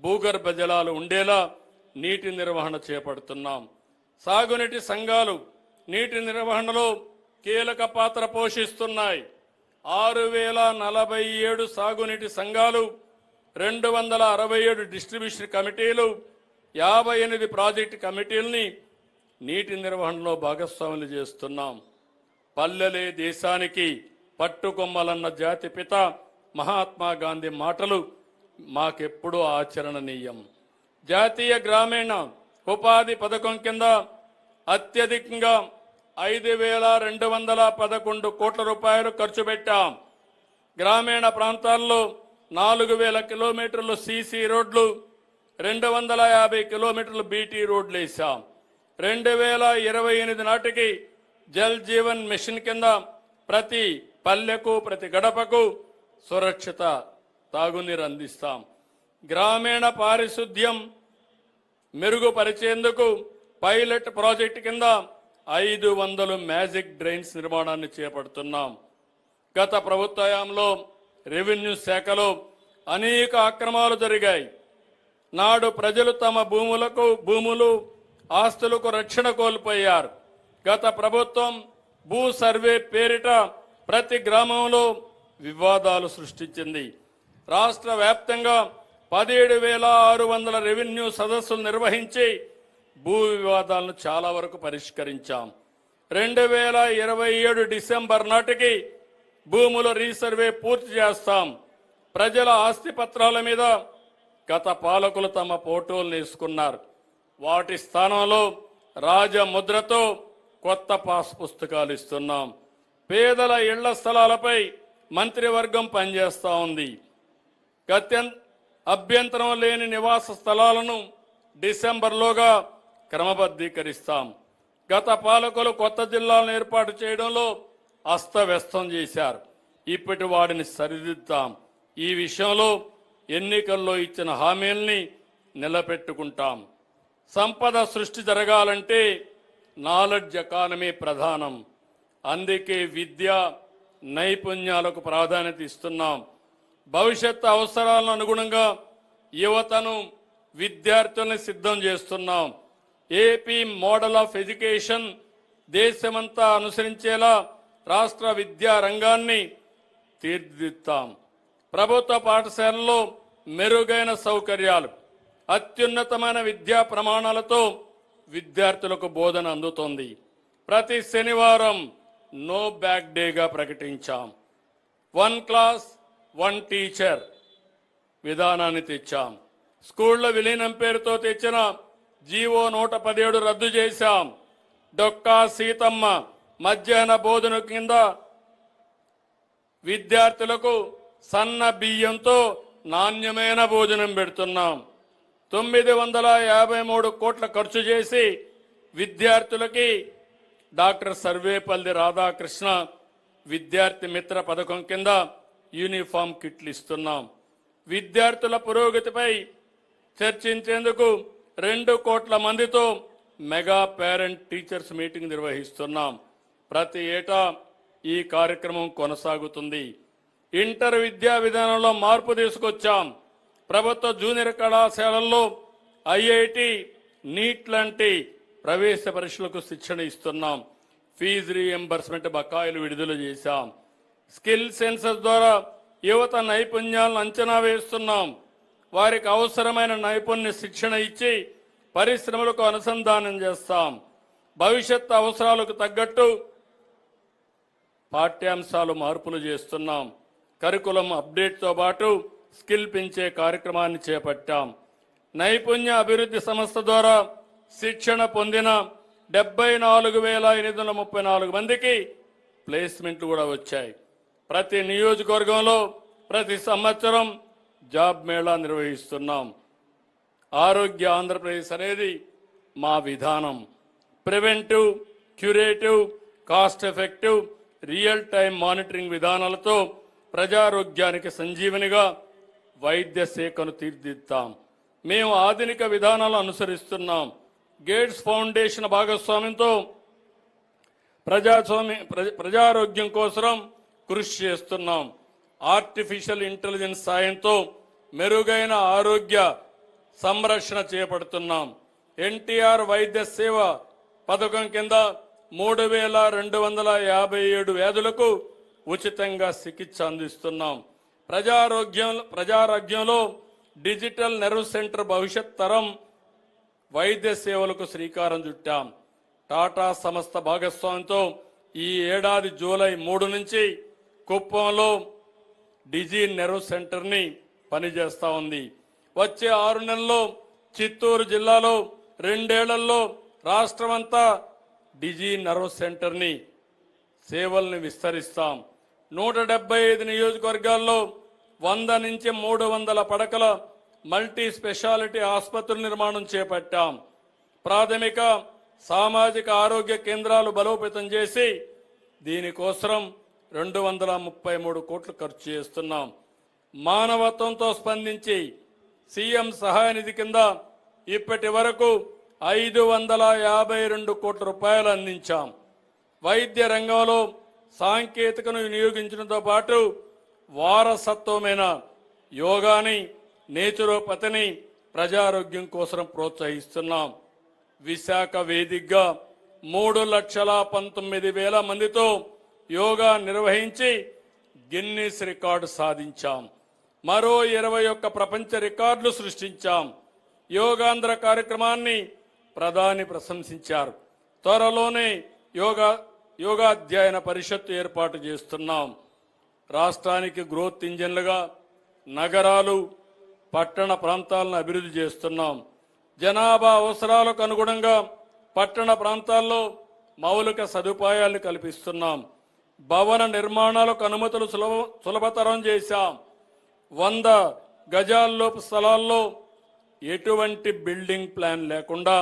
భూగర్భ జలాలు ఉండేలా నీటి నిర్వహణ చేపడుతున్నాం. సాగునీటి సంఘాలు నీటి నిర్వహణలో కీలక పాత్ర పోషిస్తున్నాయి. 6047 సాగునీటి సంఘాలు, 267 డిస్ట్రిబ్యూషన్ కమిటీలు, 58 ప్రాజెక్టు కమిటీలని నీటి నిర్వహణలో భాగస్వాములు చేస్తున్నాం. పల్లెలే దేశానికి పట్టుకొమ్మలన్న జాతిపిత మహాత్మా గాంధీ మాటలు మాకెప్పుడూ ఆచరణనీయం. జాతీయ గ్రామీణ ఉపాధి పథకం కింద అత్యధికంగా 5,211 కోట్ల రూపాయలు ఖర్చు పెట్టాం. గ్రామీణ ప్రాంతాల్లో 4,000 కిలోమీటర్లు సీసీ రోడ్లు, 250 కిలోమీటర్లు బీటీ రోడ్లు వేశాం. 2028 నాటికి జల్ జీవన్ మిషన్ కింద ప్రతి పల్లెకు ప్రతి గడపకు సురక్షిత తాగునీరు అందిస్తాం. గ్రామీణ పారిశుద్ధ్యం మెరుగుపరిచేందుకు పైలట్ ప్రాజెక్టు కింద 500 మ్యాజిక్ డ్రైన్స్ నిర్మాణాన్ని చేపడుతున్నాం. గత ప్రభుత్వ హయాంలో రెవెన్యూ శాఖలో అనేక అక్రమాలు జరిగాయి. నాడు ప్రజలు తమ భూములు ఆస్తులకు రక్షణ కోల్పోయారు. గత ప్రభుత్వం భూ సర్వే పేరిట ప్రతి గ్రామంలో వివాదాలు సృష్టించింది. రాష్ట్ర వ్యాప్తంగా 17,600 రెవెన్యూ సదస్సులు నిర్వహించి భూ వివాదాలను చాలా వరకు పరిష్కరించాం. 2027 డిసెంబర్ నాటికి భూముల రీసర్వే పూర్తి చేస్తాం. ప్రజల ఆస్తి పత్రాల మీద గత పాలకులు తమ ఫోటోలు వేసుకున్నారు. వాటి స్థానంలో రాజముద్రతో కొత్త పాస్ పుస్తకాలు ఇస్తున్నాం. పేదల ఇళ్ల స్థలాలపై మంత్రివర్గం పనిచేస్తూ ఉంది. అభ్యంతరం లేని నివాస స్థలాలను డిసెంబర్లోగా క్రమబద్ధీకరిస్తాం. గత పాలకులు కొత్త జిల్లాలను ఏర్పాటు చేయడంలో అస్తవ్యస్తం చేశారు. ఇప్పటి వాడిని సరిదిద్దాం. ఈ విషయంలో ఎన్నికల్లో ఇచ్చిన హామీల్ని నిలబెట్టుకుంటాం. సంపద సృష్టి జరగాలంటే నాలెడ్జ్ ఎకానమీ ప్రధానం. అందుకే విద్య నైపుణ్యాలకు ప్రాధాన్యత ఇస్తున్నాం. భవిష్యత్తు అవసరాలను అనుగుణంగా యువతను విద్యార్థుల్ని సిద్ధం చేస్తున్నాం. ఏపీ మోడల్ ఆఫ్ ఎడ్యుకేషన్ దేశమంతా అనుసరించేలా రాష్ట్ర విద్యా రంగాన్ని తీర్చిదిద్దాం. ప్రభుత్వ పాఠశాలల్లో మెరుగైన సౌకర్యాలు, అత్యున్నతమైన విద్యా ప్రమాణాలతో విద్యార్థులకు బోధన అందుతోంది. ప్రతి శనివారం నో బ్యాక్ డేగా ప్రకటించాం. 1 క్లాస్ 1 టీచర్ విధానాన్ని తెచ్చాం. స్కూళ్ల విలీనం పేరుతో తెచ్చిన జీవో 117 రద్దు చేశాం. డొక్కా సీతమ్మ మధ్యాహ్న భోజన కింద విద్యార్థులకు సన్న బియ్యంతో నాణ్యమైన భోజనం పెడుతున్నాం. 953 కోట్ల ఖర్చు చేసి విద్యార్థులకి డాక్టర్ సర్వేపల్లి రాధాకృష్ణ విద్యార్థి మిత్ర పథకం కింద యూనిఫామ్ కిట్లు ఇస్తున్నాం. విద్యార్థుల పురోగతిపై చర్చించేందుకు 2 కోట్ల మందితో మెగా పేరెంట్ టీచర్స్ మీటింగ్ నిర్వహిస్తున్నాం. ప్రతి ఏటా ఈ కార్యక్రమం కొనసాగుతుంది. ఇంటర్ విద్యా విధానంలో మార్పు తీసుకొచ్చాం. ప్రభుత్వ జూనియర్ కళాశాలల్లో ఐఐటి, నీట్ లాంటి ప్రవేశ పరీక్షలకు శిక్షణ ఇస్తున్నాం. ఫీజు రీఎంబర్స్మెంట్ బకాయిలు విడుదల చేశాం. స్కిల్ సెన్సస్ ద్వారా యువత నైపుణ్యాలను అంచనా వేస్తున్నాం. వారికి అవసరమైన నైపుణ్య శిక్షణ ఇచ్చి పరిశ్రమలకు అనుసంధానం చేస్తాం. భవిష్యత్ అవసరాలకు తగ్గట్టు పాఠ్యాంశాలు మార్పులు చేస్తున్నాం. కరికులం అప్డేట్తో పాటు స్కిల్ పెంచే కార్యక్రమాన్ని చేపట్టాం. నైపుణ్య అభివృద్ధి సంస్థ ద్వారా శిక్షణ పొందిన 74,834 మందికి ప్లేస్మెంట్లు కూడా వచ్చాయి. ప్రతి నియోజకవర్గంలో ప్రతి సంవత్సరం జాబ్ మేళా నిర్వహిస్తున్నాం. ఆరోగ్య ఆంధ్రప్రదేశ్ అనేది మా విధానం. Preventive, curative, cost effective, real time monitoring విధానాలతో ప్రజారోగ్యానికి సంజీవనిగా వైద్య శాఖను తీర్చిదిద్దాం. మేము ఆధునిక విధానాలు అనుసరిస్తున్నాం. గేట్స్ ఫౌండేషన్ భాగస్వామ్యంతో ప్రజారోగ్యం కోసం కృషి చేస్తున్నాం. ఆర్టిఫిషియల్ ఇంటెలిజెన్స్ సాయంతో మెరుగైన ఆరోగ్య సంరక్షణ చేపడుతున్నాం. ఎన్టీఆర్ వైద్య సేవ పథకం కింద 3,257 వ్యాధులకు ఉచితంగా చికిత్స అందిస్తున్నాం. ప్రజారోగ్యంలో డిజిటల్ నెర్వ్ సెంటర్ భవిష్యత్ తరం వైద్య సేవలకు శ్రీకారం చుట్టాం. టాటా సంస్థ భాగస్వామ్యంతో ఈ ఏడాది జూలై 3 నుంచి కుప్పంలో డిజి నెర్వ్ సెంటర్ని పనిచేస్తా ఉంది. వచ్చే 6 నెలల్లో చిత్తూరు జిల్లాలో 2 ఏళ్లలో రాష్ట్రమంతా డిజి నెర్వ్ సెంటర్ని సేవల్ని విస్తరిస్తాం. 175 నియోజకవర్గాల్లో 100 నుంచి 300 పడకల మల్టీ స్పెషాలిటీ ఆసుపత్రుల నిర్మాణం చేపట్టాం. ప్రాథమిక సామాజిక ఆరోగ్య కేంద్రాలు బలోపేతం చేసి దీనికోసం 233 కోట్లు ఖర్చు చేస్తున్నాం. మానవత్వంతో స్పందించి సీఎం సహాయ నిధి కింద ఇప్పటి వరకు 552 కోట్ల రూపాయలు అందించాం. వైద్య రంగంలో సాంకేతికను వినియోగించడంతో పాటు వారసత్వమైన యోగాని, నేచురోపతిని ప్రజారోగ్యం కోసం ప్రోత్సహిస్తున్నాం. విశాఖ వేదికగా 3,19,000 మందితో యోగా నిర్వహించి గిన్నిస్ రికార్డు సాధించాం. మరో 21 ప్రపంచ రికార్డులు సృష్టించాం. యోగాంధ్ర కార్యక్రమాన్ని ప్రధాని ప్రశంసించారు. త్వరలోనే యోగాధ్యయన పరిషత్తు ఏర్పాటు చేస్తున్నాం. రాష్ట్రానికి గ్రోత్ ఇంజన్లుగా నగరాలు, పట్టణ ప్రాంతాలను అభివృద్ధి చేస్తున్నాం. జనాభా అవసరాలకు అనుగుణంగా పట్టణ ప్రాంతాల్లో మౌలిక సదుపాయాలను కల్పిస్తున్నాం. భవన నిర్మాణాలకు అనుమతులు సులభతరం చేశాం. 100 గజాల్లోపు స్థలాల్లో ఎటువంటి బిల్డింగ్ ప్లాన్ లేకుండా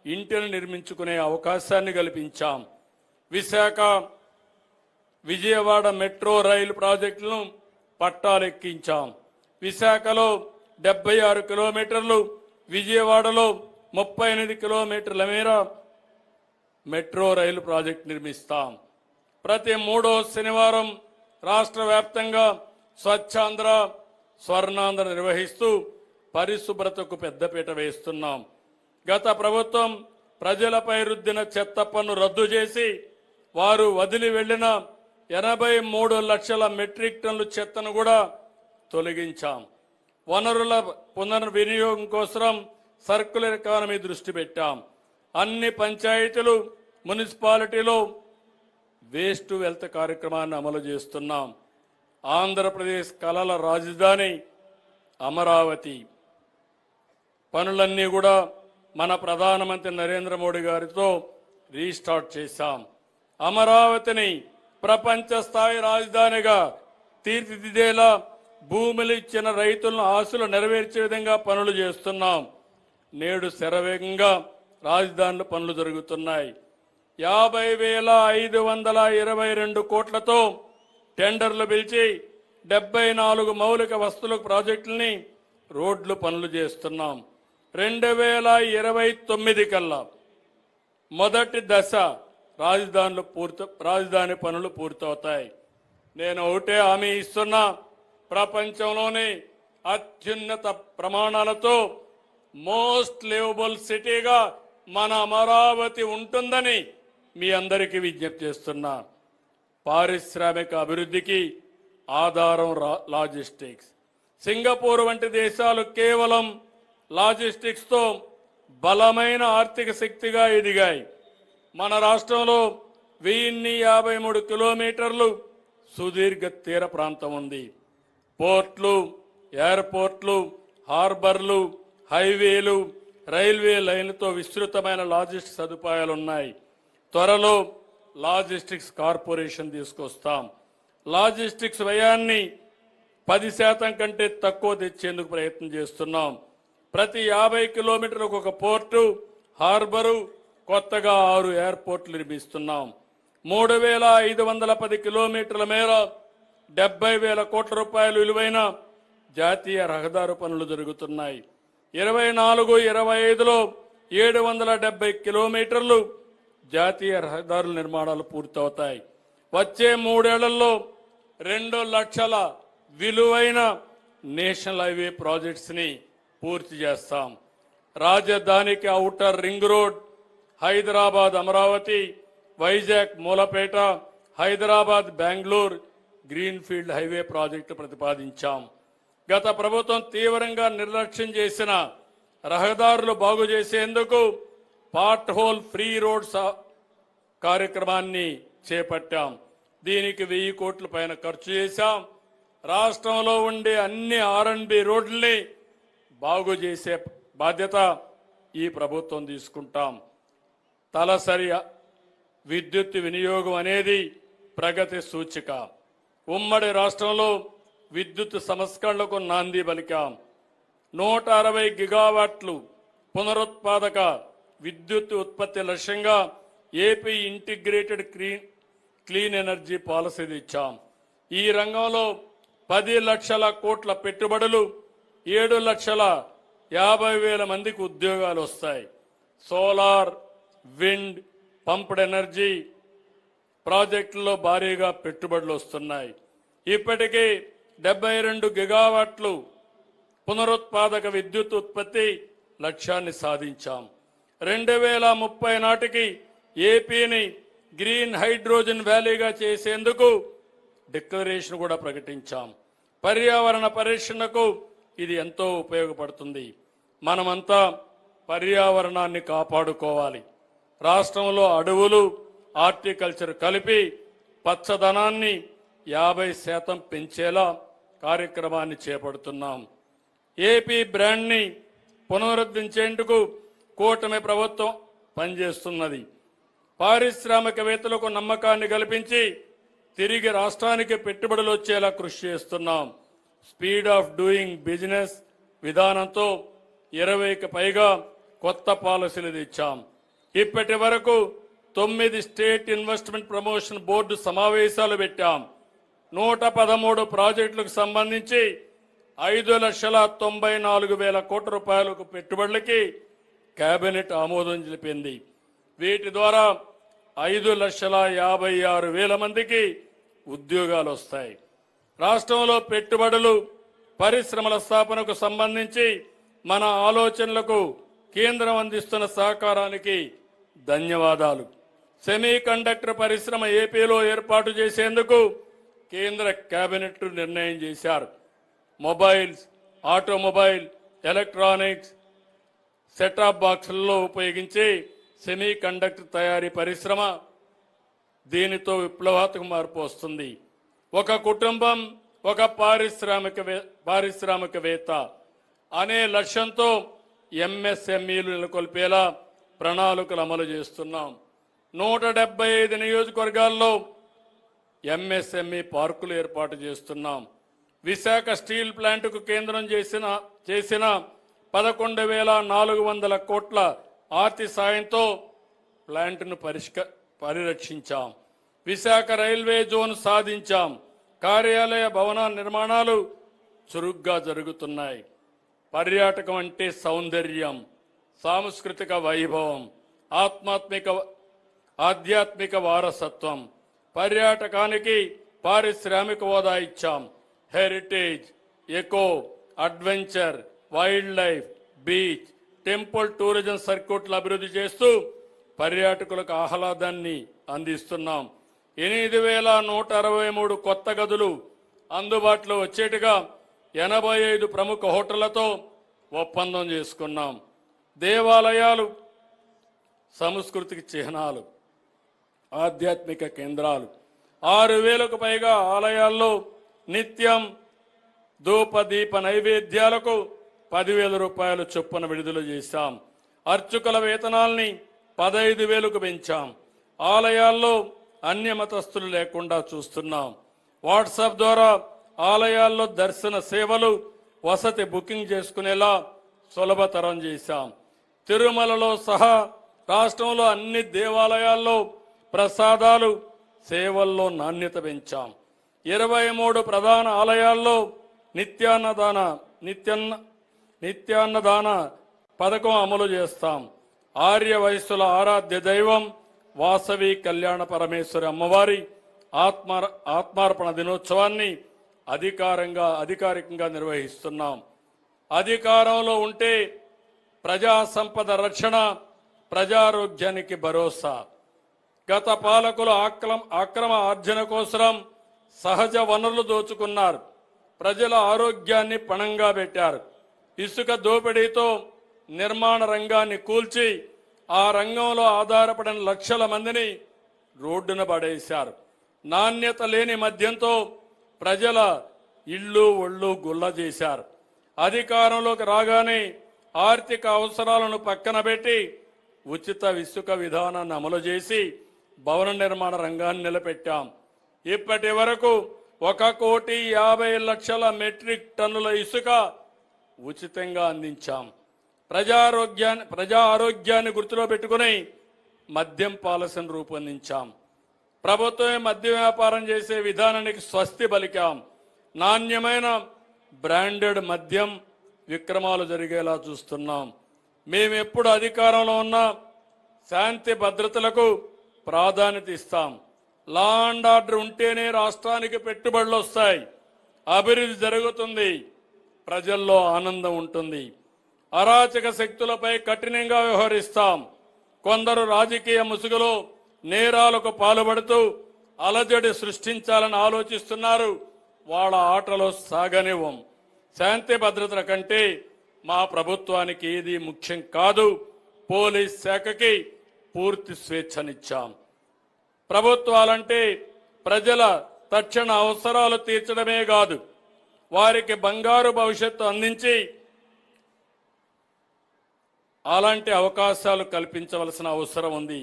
ఇంటిని నిర్మించుకునే అవకాశాన్ని కల్పించాం. విశాఖ విజయవాడ మెట్రో రైలు ప్రాజెక్టులను పట్టాలెక్కించాం. విశాఖలో 76 కిలోమీటర్లు, విజయవాడలో 38 కిలోమీటర్ల మేర మెట్రో రైలు ప్రాజెక్టు నిర్మిస్తాం. ప్రతి 3వ శనివారం రాష్ట్ర వ్యాప్తంగా స్వచ్ఛాంధ్ర, స్వర్ణాంధ్ర నిర్వహిస్తూ పరిశుభ్రతకు పెద్దపీట వేస్తున్నాం. గత ప్రభుత్వం ప్రజలపై రుద్దిన చెత్త పన్ను రద్దు చేసి వారు వదిలి వెళ్లిన 83 లక్షల మెట్రిక్ టన్నుల చెత్తను కూడా తొలగించాం. వనరుల పునర్వినియోగం కోసం సర్క్యులర్ ఎకానమీ దృష్టి పెట్టాం. అన్ని పంచాయతీలు, మున్సిపాలిటీలో వేస్ట్ టు వెల్త్ కార్యక్రమాన్ని అమలు చేస్తున్నాం. ఆంధ్రప్రదేశ్ కళల రాజధాని అమరావతి పనులన్నీ కూడా మన ప్రధానమంత్రి నరేంద్ర మోడీ గారితో రీస్టార్ట్ చేశాం. అమరావతిని ప్రపంచ స్థాయి రాజధానిగా తీర్చిదిద్దేలా భూములు ఇచ్చిన రైతులను ఆశలు నెరవేర్చే విధంగా పనులు చేస్తున్నాం. నేడు శరవేగంగా రాజధానుల పనులు జరుగుతున్నాయి. 50,522 కోట్లతో టెండర్లు పిలిచి 74 మౌలిక వస్తువుల ప్రాజెక్టుల్ని రోడ్లు పనులు చేస్తున్నాం. 2029 కల్లా మొదటి దశ రాజధాని పనులు పూర్తవుతాయి. నేను ఒకటే హామీ ఇస్తున్నా, ప్రపంచంలోనే అత్యున్నత ప్రమాణాలతో మోస్ట్ లివబుల్ సిటీగా మన అమరావతి ఉంటుందని మీ అందరికీ విజ్ఞప్తి చేస్తున్నా. పారిశ్రామిక అభివృద్ధికి ఆధారం లాజిస్టిక్స్. సింగపూర్ వంటి దేశాలు కేవలం లాజిస్టిక్స్తో బలమైన ఆర్థిక శక్తిగా ఎదిగాయి. మన రాష్ట్రంలో 1053 కిలోమీటర్లు సుదీర్ఘ తీర ప్రాంతం ఉంది. పోర్ట్లు, ఎయిర్పోర్ట్లు, హార్బర్లు, హైవేలు, రైల్వే లైన్లతో విస్తృతమైన లాజిస్టిక్స్ సదుపాయాలున్నాయి. త్వరలో లాజిస్టిక్స్ కార్పొరేషన్ తీసుకొస్తాం. లాజిస్టిక్స్ వ్యయాన్ని 10% కంటే తక్కువ తెచ్చేందుకు ప్రయత్నం చేస్తున్నాం. ప్రతి 50 కిలోమీటర్లకు ఒక పోర్టు, హార్బరు, కొత్తగా 6 ఎయిర్పోర్ట్లు నిర్మిస్తున్నాం. 3,510 కిలోమీటర్ల మేర 70,000 కోట్ల రూపాయలు విలువైన జాతీయ రహదారి పనులు జరుగుతున్నాయి. 24-25లో 770 కిలోమీటర్లు జాతీయ రహదారుల నిర్మాణాలు పూర్తవుతాయి. వచ్చే 3 ఏళ్లలో 2 లక్షల విలువైన నేషనల్ హైవే ప్రాజెక్ట్స్ ని పూర్తి చేస్తాం. రాజధానికి outer ring road, Hyderabad Amaravati, Vizag Moolapeta, Hyderabad Bengaluru greenfield highway project ప్రతిపాదించాం. గత ప్రభుత్వం తీవ్రంగా నిర్లక్ష్యం చేసిన రహదారులు బాగు చేసేందుకు పార్ట్ హోల్ ఫ్రీ రోడ్స్ కార్యక్రమాన్ని చేపట్టాం. దీనికి 1000 కోట్ల పైన ఖర్చు చేశాం. రాష్ట్రంలో ఉండే అన్ని R&B రోడ్లని బాగు చేసే బాధ్యత ఈ ప్రభుత్వం తీసుకుంటాం. తలసరి విద్యుత్ వినియోగం అనేది ప్రగతి సూచిక. ఉమ్మడి రాష్ట్రంలో విద్యుత్ సంస్కరణలకు నాంది పలికాం. 160 గిగావాట్లు పునరుత్పాదక విద్యుత్ ఉత్పత్తి లక్ష్యంగా AP integrated clean energy policy తెచ్చాం. ఈ రంగంలో 10 లక్షల కోట్ల పెట్టుబడులు, 7,50,000 మందికి ఉద్యోగాలు వస్తాయి. సోలార్, విండ్, పంప్డ్ ఎనర్జీ ప్రాజెక్టుల్లో భారీగా పెట్టుబడులు వస్తున్నాయి. ఇప్పటికీ 72 గిగావాట్లు పునరుత్పాదక విద్యుత్ ఉత్పత్తి లక్ష్యాన్ని సాధించాం. 2030 నాటికి ఏపీని గ్రీన్ హైడ్రోజన్ వ్యాలీగా చేసేందుకు డిక్లరేషన్ కూడా ప్రకటించాం. పర్యావరణ పరిరక్షణకు ఇది ఎంతో ఉపయోగపడుతుంది. మనమంతా పర్యావరణాన్ని కాపాడుకోవాలి. రాష్ట్రంలో అడవులు, హార్టికల్చర్ కలిపి పచ్చదనాన్ని 50% పెంచేలా కార్యక్రమాన్ని చేపడుతున్నాం. ఏపీ బ్రాండ్ని పునరుద్ధరించేందుకు కూటమి ప్రభుత్వం పనిచేస్తున్నది. పారిశ్రామికవేత్తలకు నమ్మకాన్ని కల్పించి తిరిగి రాష్ట్రానికి పెట్టుబడులు వచ్చేలా కృషి చేస్తున్నాం. స్పీడ్ ఆఫ్ డూయింగ్ బిజినెస్ విధానంతో 20కి పైగా కొత్త పాలసీలు తెచ్చాం. ఇప్పటి వరకు 9 స్టేట్ ఇన్వెస్ట్మెంట్ ప్రమోషన్ బోర్డు సమావేశాలు పెట్టాం. 113 ప్రాజెక్టులకు సంబంధించి 5,94,000 కోట్ల రూపాయలకు పెట్టుబడులకి కేబినెట్ ఆమోదం తెలిపింది. వీటి ద్వారా 5,56,000 మందికి ఉద్యోగాలు వస్తాయి. రాష్ట్రంలో పెట్టుబడులు పరిశ్రమల స్థాపనకు సంబంధించి మన ఆలోచనలకు కేంద్రం అందిస్తున్న సహకారానికి ధన్యవాదాలు. సెమీ కండక్టర్ పరిశ్రమ ఏపీలో ఏర్పాటు చేసేందుకు కేంద్ర కేబినెట్ నిర్ణయం చేశారు. మొబైల్స్, ఆటోమొబైల్, ఎలక్ట్రానిక్స్, సెటాప్ బాక్సులలో ఉపయోగించే సెమీ కండక్టర్ తయారీ పరిశ్రమ దీనితో విప్లవాత్మక మార్పు వస్తుంది. ఒక కుటుంబం ఒక పారిశ్రామికవేత్త అనే లక్ష్యంతో ఎంఎస్ఎంఈలు నెలకొల్పేలా ప్రణాళికలు అమలు చేస్తున్నాం. 175 నియోజకవర్గాల్లో ఎంఎస్ఎంఈ పార్కులు ఏర్పాటు చేస్తున్నాం. విశాఖ స్టీల్ ప్లాంటుకు కేంద్రం చేసిన 11,400 కోట్ల ఆర్థిక సాయంతో ప్లాంట్ను పరిరక్షించాం. విశాఖ రైల్వే జోన్ సాధించాం. కార్యాలయ భవన నిర్మాణాలు చురుగ్గా జరుగుతున్నాయి. పర్యాటకం అంటే సౌందర్యం, సాంస్కృతిక వైభవం, ఆధ్యాత్మిక వారసత్వం. పర్యాటకానికి పారిశ్రామిక హోదా ఇచ్చాం. Heritage, eco, adventure, wildlife, beach, temple tourism సర్క్యూట్లు అభివృద్ధి చేస్తూ పర్యాటకులకు ఆహ్లాదాన్ని అందిస్తున్నాం. 8,163 కొత్త గదులు అందుబాటులో వచ్చేట్టుగా 85 ప్రముఖ హోటళ్లతో ఒప్పందం చేసుకున్నాం. దేవాలయాలు సంస్కృతికి చిహ్నాలు, ఆధ్యాత్మిక కేంద్రాలు. 6,000కు పైగా ఆలయాల్లో నిత్యం ధూప దీప నైవేద్యాలకు 10,000 రూపాయలు చొప్పున విడుదల చేశాం. అర్చకుల వేతనాల్ని 15,000కు పెంచాం. ఆలయాల్లో అన్య మతస్థులు లేకుండా చూస్తున్నాం. వాట్సాప్ ద్వారా ఆలయాల్లో దర్శన సేవలు, వసతి బుకింగ్ చేసుకునేలా సులభతరం చేశాం. తిరుమలలో సహా రాష్ట్రంలో అన్ని దేవాలయాల్లో ప్రసాదాలు, సేవల్లో నాణ్యత పెంచాం. 23 ప్రధాన ఆలయాల్లో నిత్యాన్నదాన పథకం అమలు చేస్తాం. ఆర్య వయస్సుల ఆరాధ్య దైవం వాసవి కళ్యాణ పరమేశ్వరి అమ్మవారి ఆత్మార్పణ దినోత్సవాన్ని అధికారికంగా నిర్వహిస్తున్నాం. అధికారంలో ఉంటే ప్రజా సంపద రక్షణ, ప్రజారోగ్యానికి భరోసా. గత పాలకులు అక్రమ ఆర్జన కోసం సహజ వనరులు దోచుకున్నారు. ప్రజల ఆరోగ్యాన్ని పణంగా పెట్టారు. ఇసుక దోపిడీతో నిర్మాణ రంగాన్ని కూల్చి ఆ రంగంలో ఆధారపడిన లక్షల మందిని రోడ్డున పడేశారు. నాణ్యత లేని మద్యంతో ప్రజల ఇళ్ళు ఒళ్ళు గుల్ల చేశారు. అధికారంలోకి రాగానే ఆర్థిక అవసరాలను పక్కన పెట్టి ఉచిత ఇసుక విధానాన్ని అమలు చేసి భవన నిర్మాణ రంగాన్ని నిలబెట్టాం. ఇప్పటి వరకు 1,50,00,000 మెట్రిక్ టన్నుల ఇసుక ఉచితంగా అందించాం. ప్రజా ఆరోగ్యాన్ని గుర్తులో పెట్టుకుని మద్యం పాలసీని రూపొందించాం. ప్రభుత్వమే మద్య వ్యాపారం చేసే విధానానికి స్వస్తి పలికాం. నాణ్యమైన బ్రాండెడ్ మద్యం విక్రమాలు జరిగేలా చూస్తున్నాం. మేమెప్పుడు అధికారంలో ఉన్నా శాంతి భద్రతలకు ప్రాధాన్యత ఇస్తాం. లా అండ్ ఆర్డర్ ఉంటేనే రాష్ట్రానికి పెట్టుబడులు వస్తాయి, అభివృద్ధి జరుగుతుంది, ప్రజల్లో ఆనందం ఉంటుంది. అరాచక శక్తులపై కఠినంగా వ్యవహరిస్తాం. కొందరు రాజకీయ ముసుగులో నేరాలకు పాల్పడుతూ అలజడి సృష్టించాలని ఆలోచిస్తున్నారు. వాళ్ళ ఆటలో సాగనివ్వం. శాంతి భద్రతల కంటే మా ప్రభుత్వానికి ఏది ముఖ్యం కాదు. పోలీస్ శాఖకి పూర్తి స్వేచ్ఛనిచ్చాం. ప్రభుత్వాలంటే ప్రజల తక్షణ అవసరాలు తీర్చడమే కాదు, వారికి బంగారు భవిష్యత్తు అందించి అలాంటి అవకాశాలు కల్పించవలసిన అవసరం ఉంది.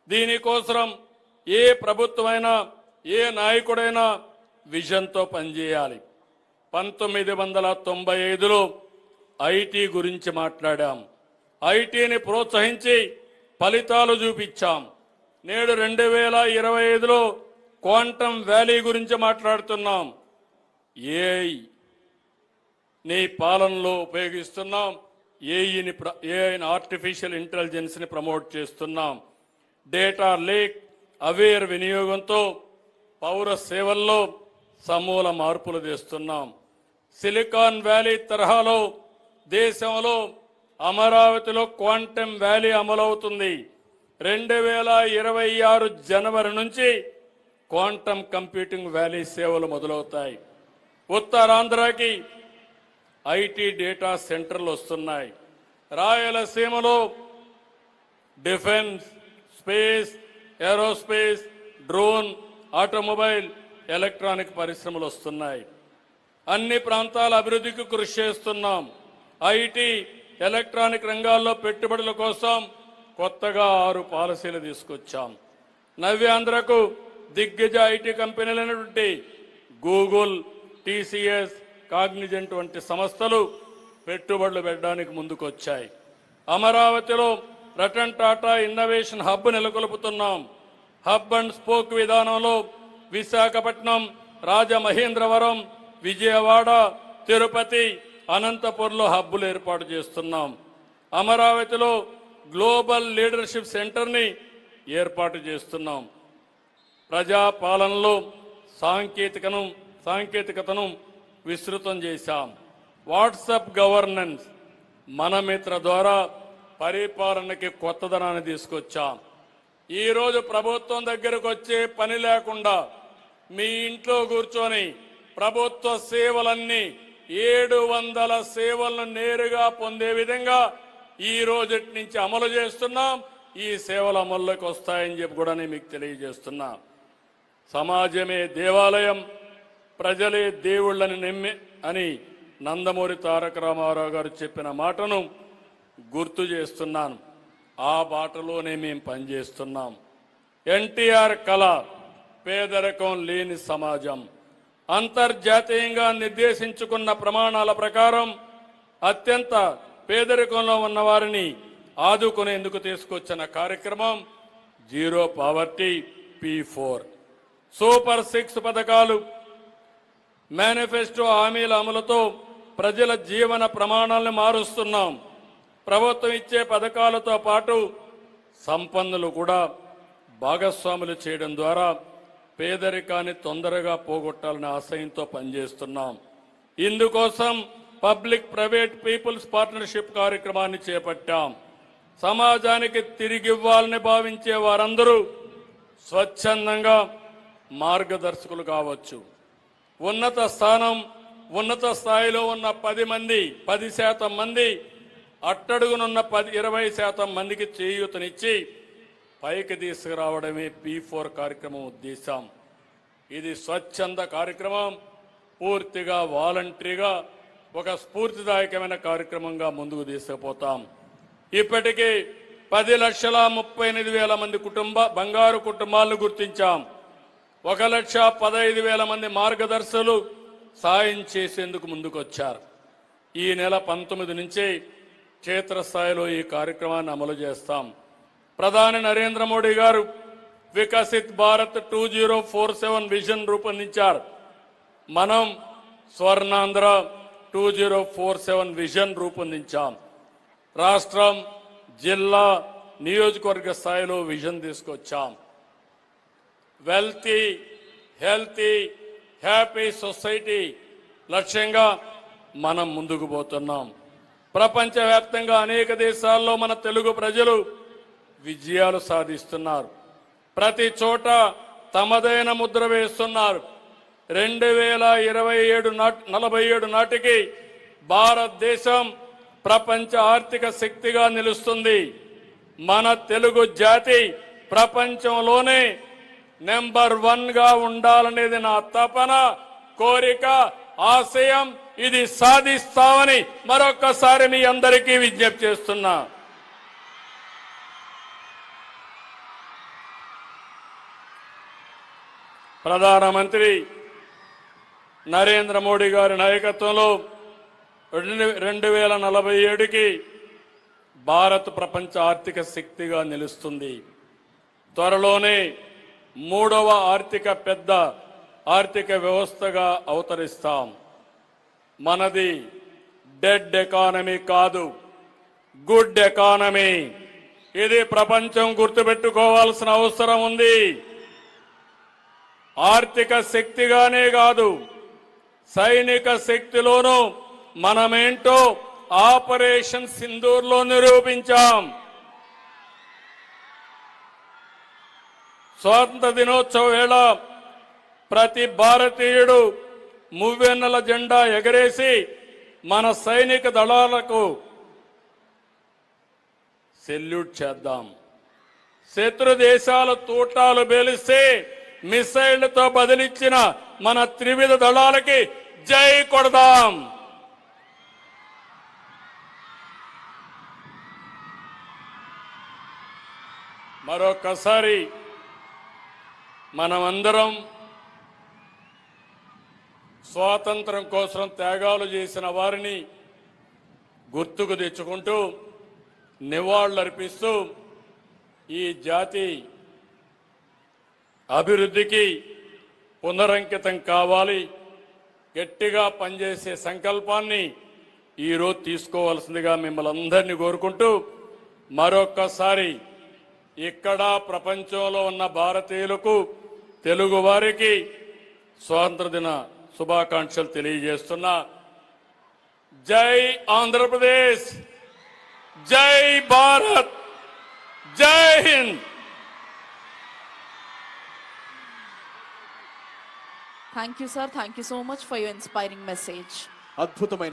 దీనికోసం ఏ ప్రభుత్వమైనా ఏ నాయకుడైనా విజన్తో పనిచేయాలి. 1995లో ఐటీ గురించి మాట్లాడాం. ఐటీని ప్రోత్సహించి ఫలితాలు చూపించాం. నేడు 2025లో క్వాంటమ్ వ్యాలీ గురించి మాట్లాడుతున్నాం. ఏఐ నీ పాలనలో ఉపయోగిస్తున్నాం. ఏఐని ఆర్టిఫిషియల్ ఇంటెలిజెన్స్ని ప్రమోట్ చేస్తున్నాం. డేటా లేక్ అవేర్ వినియోగంతో పౌర సేవల్లో సమూల మార్పులు తెస్తున్నాం. సిలికాన్ వ్యాలీ తరహాలో దేశంలో అమరావతిలో క్వాంటమ్ వ్యాలీ అమలవుతుంది. 2026 జనవరి నుంచి క్వాంటమ్ కంప్యూటింగ్ వ్యాలీ సేవలు మొదలవుతాయి. ఉత్తరాంధ్రకి ఐటీ డేటా సెంటర్లు వస్తున్నాయి. రాయలసీమలో defence, space, aerospace, drone, automobile, electronic పరిశ్రమలు వస్తున్నాయి. అన్ని ప్రాంతాల అభివృద్ధికి కృషి చేస్తున్నాం. ఐటీ, ఎలక్ట్రానిక్ రంగాల్లో పెట్టుబడుల కోసం కొత్తగా 6 పాలసీలు తీసుకొచ్చాం. నవ్యాంధ్రకు దిగ్గజ ఐటీ కంపెనీలైనటువంటి గూగుల్, టీసీఎస్, కాగ్నిజెంట్ వంటి సంస్థలు పెట్టుబడులు పెట్టడానికి ముందుకొచ్చాయి. అమరావతిలో రతన్ టాటా ఇన్నోవేషన్ హబ్ నెలకొల్పుతున్నాం. హబ్ అండ్ స్పోక్ విధానంలో విశాఖపట్నం, రాజమహేంద్రవరం, విజయవాడ, తిరుపతి, అనంతపురంలో హబ్బులు ఏర్పాటు చేస్తున్నాం. అమరావతిలో గ్లోబల్ లీడర్షిప్ సెంటర్ని ఏర్పాటు చేస్తున్నాం. ప్రజాపాలనలో సాంకేతికతను విస్తృతం చేశాం. వాట్సాప్ గవర్నెన్స్ మనమిత్ర ద్వారా పరిపాలనకి కొత్తదనాన్ని తీసుకొచ్చాం. ఈరోజు ప్రభుత్వం దగ్గరకు వచ్చే పని లేకుండా మీ ఇంట్లో కూర్చొని ప్రభుత్వ సేవలన్నీ 700 సేవలను నేరుగా పొందే విధంగా ఈ రోజు నుంచి అమలు చేస్తున్నాం. ఈ సేవలు అమల్లోకి వస్తాయని చెప్పి కూడా నేను మీకు తెలియజేస్తున్నా. సమాజమే దేవాలయం, ప్రజలే దేవుళ్ళని నమ్మి అని నందమూరి తారక రామారావు గారు చెప్పిన మాటను గుర్తు చేస్తున్నాను. ఆ బాటలోనే మేము పనిచేస్తున్నాం. ఎన్టీఆర్ కళ పేదరికం లేని సమాజం. అంతర్జాతీయంగా నిర్దేశించుకున్న ప్రమాణాల ప్రకారం అత్యంత పేదరికంలో ఉన్న వారిని ఆదుకునేందుకు తీసుకొచ్చిన కార్యక్రమం జీరో పావర్టీ P4. సూపర్ 6 పథకాలు, మేనిఫెస్టో హామీల అమలుతో ప్రజల జీవన ప్రమాణాలను మారుస్తున్నాం. ప్రభుత్వం ఇచ్చే పథకాలతో పాటు సంపన్నులు కూడా భాగస్వాములు చేయడం ద్వారా పేదరికాన్ని తొందరగా పోగొట్టాలనే ఆశయంతో పనిచేస్తున్నాం. ఇందుకోసం పబ్లిక్ ప్రైవేట్ పీపుల్స్ పార్ట్నర్షిప్ కార్యక్రమాన్ని చేపట్టాం. సమాజానికి తిరిగివ్వాలని భావించే వారందరూ స్వచ్ఛందంగా మార్గదర్శకులు కావచ్చు. ఉన్నత స్థాయిలో ఉన్న 10% మంది అట్టడుగునున్న 20% మందికి చేయూతనిచ్చి పైకి తీసుకురావడమే P4 కార్యక్రమం ఉద్దేశం. ఇది స్వచ్ఛంద కార్యక్రమం. పూర్తిగా వాలంటరీగా ఒక స్ఫూర్తిదాయకమైన కార్యక్రమంగా ముందుకు తీసుకుపోతాం. ఇప్పటికీ 10,38,000 మంది బంగారు కుటుంబాలను గుర్తించాం. 1,15,000 మంది మార్గదర్శకులు సాయం చేసేందుకు ముందుకొచ్చారు. ఈ నెల 19 నుంచి క్షేత్రస్థాయిలో ఈ కార్యక్రమాన్ని అమలు చేస్తాం. ప్రధాని నరేంద్ర మోడీ గారు వికసిత్ భారత్ 2047 విజన్ రూపొందించారు. మనం స్వర్ణాంధ్ర 2047 విజన్ రూపొందించాం. రాష్ట్రం, జిల్లా, నియోజకవర్గ స్థాయిలో విజన్ తీసుకొచ్చాం. వెల్తీ, హెల్తీ, హ్యాపీ సొసైటీ లక్ష్యంగా మనం ముందుకు పోతున్నాం. ప్రపంచవ్యాప్తంగా అనేక దేశాల్లో మన తెలుగు ప్రజలు విజయాలు సాధిస్తున్నారు. ప్రతి చోట తమదైన ముద్ర వేస్తున్నారు. 2047 నాటికి భారతదేశం ప్రపంచ ఆర్థిక శక్తిగా నిలుస్తుంది. మన తెలుగు జాతి ప్రపంచంలోనే నెంబర్ 1గా ఉండాలనేది నా తపన, కోరిక, ఆశయం. ఇది సాధిస్తామని మరొక్కసారి మీ అందరికీ విజ్ఞప్తి చేస్తున్నా. ప్రధానమంత్రి నరేంద్ర మోడీ గారి నాయకత్వంలో 2047కి భారత్ ప్రపంచ ఆర్థిక శక్తిగా నిలుస్తుంది. త్వరలోనే 3వ పెద్ద ఆర్థిక వ్యవస్థగా అవతరిస్తాం. మనది డెడ్ ఎకానమీ కాదు, గుడ్ ఎకానమీ. ఇది ప్రపంచం గుర్తుపెట్టుకోవాల్సిన అవసరం ఉంది. ఆర్థిక శక్తిగానే కాదు, సైనిక శక్తిలోనూ మనమేంటో ఆపరేషన్ సింధూర్లో నిరూపించాం. స్వాతంత్ర దినోత్సవ వేళ ప్రతి భారతీయుడు మువ్వెన్నెల జెండా ఎగరేసి మన సైనిక దళాలకు సెల్యూట్ చేద్దాం. శత్రు దేశాల తూటాలు బేలిస్తే మిసైళ్లతో బదిలిచ్చిన మన త్రివిధ దళాలకి జై కొడదాం. మరొకసారి మనమందరం స్వాతంత్రం కోసం త్యాగాలు చేసిన వారిని గుర్తుకు తెచ్చుకుంటూ నివాళులర్పిస్తూ ఈ జాతి అభివృద్ధికి పునరంకితం కావాలి, గట్టిగా పనిచేసే సంకల్పాన్ని ఈరోజు తీసుకోవాల్సిందిగా మిమ్మల్ని అందరినీ కోరుకుంటూ మరొక్కసారి ఇక్కడ ప్రపంచంలో ఉన్న భారతీయులకు, తెలుగు వారికి స్వాతంత్ర దిన శుభాకాంక్షలు తెలియజేస్తున్నా. జై ఆంధ్రప్రదేశ్, జై భారత్, జై Hind. Thank you, sir. Thank you so much for your inspiring message. అద్భుతమైన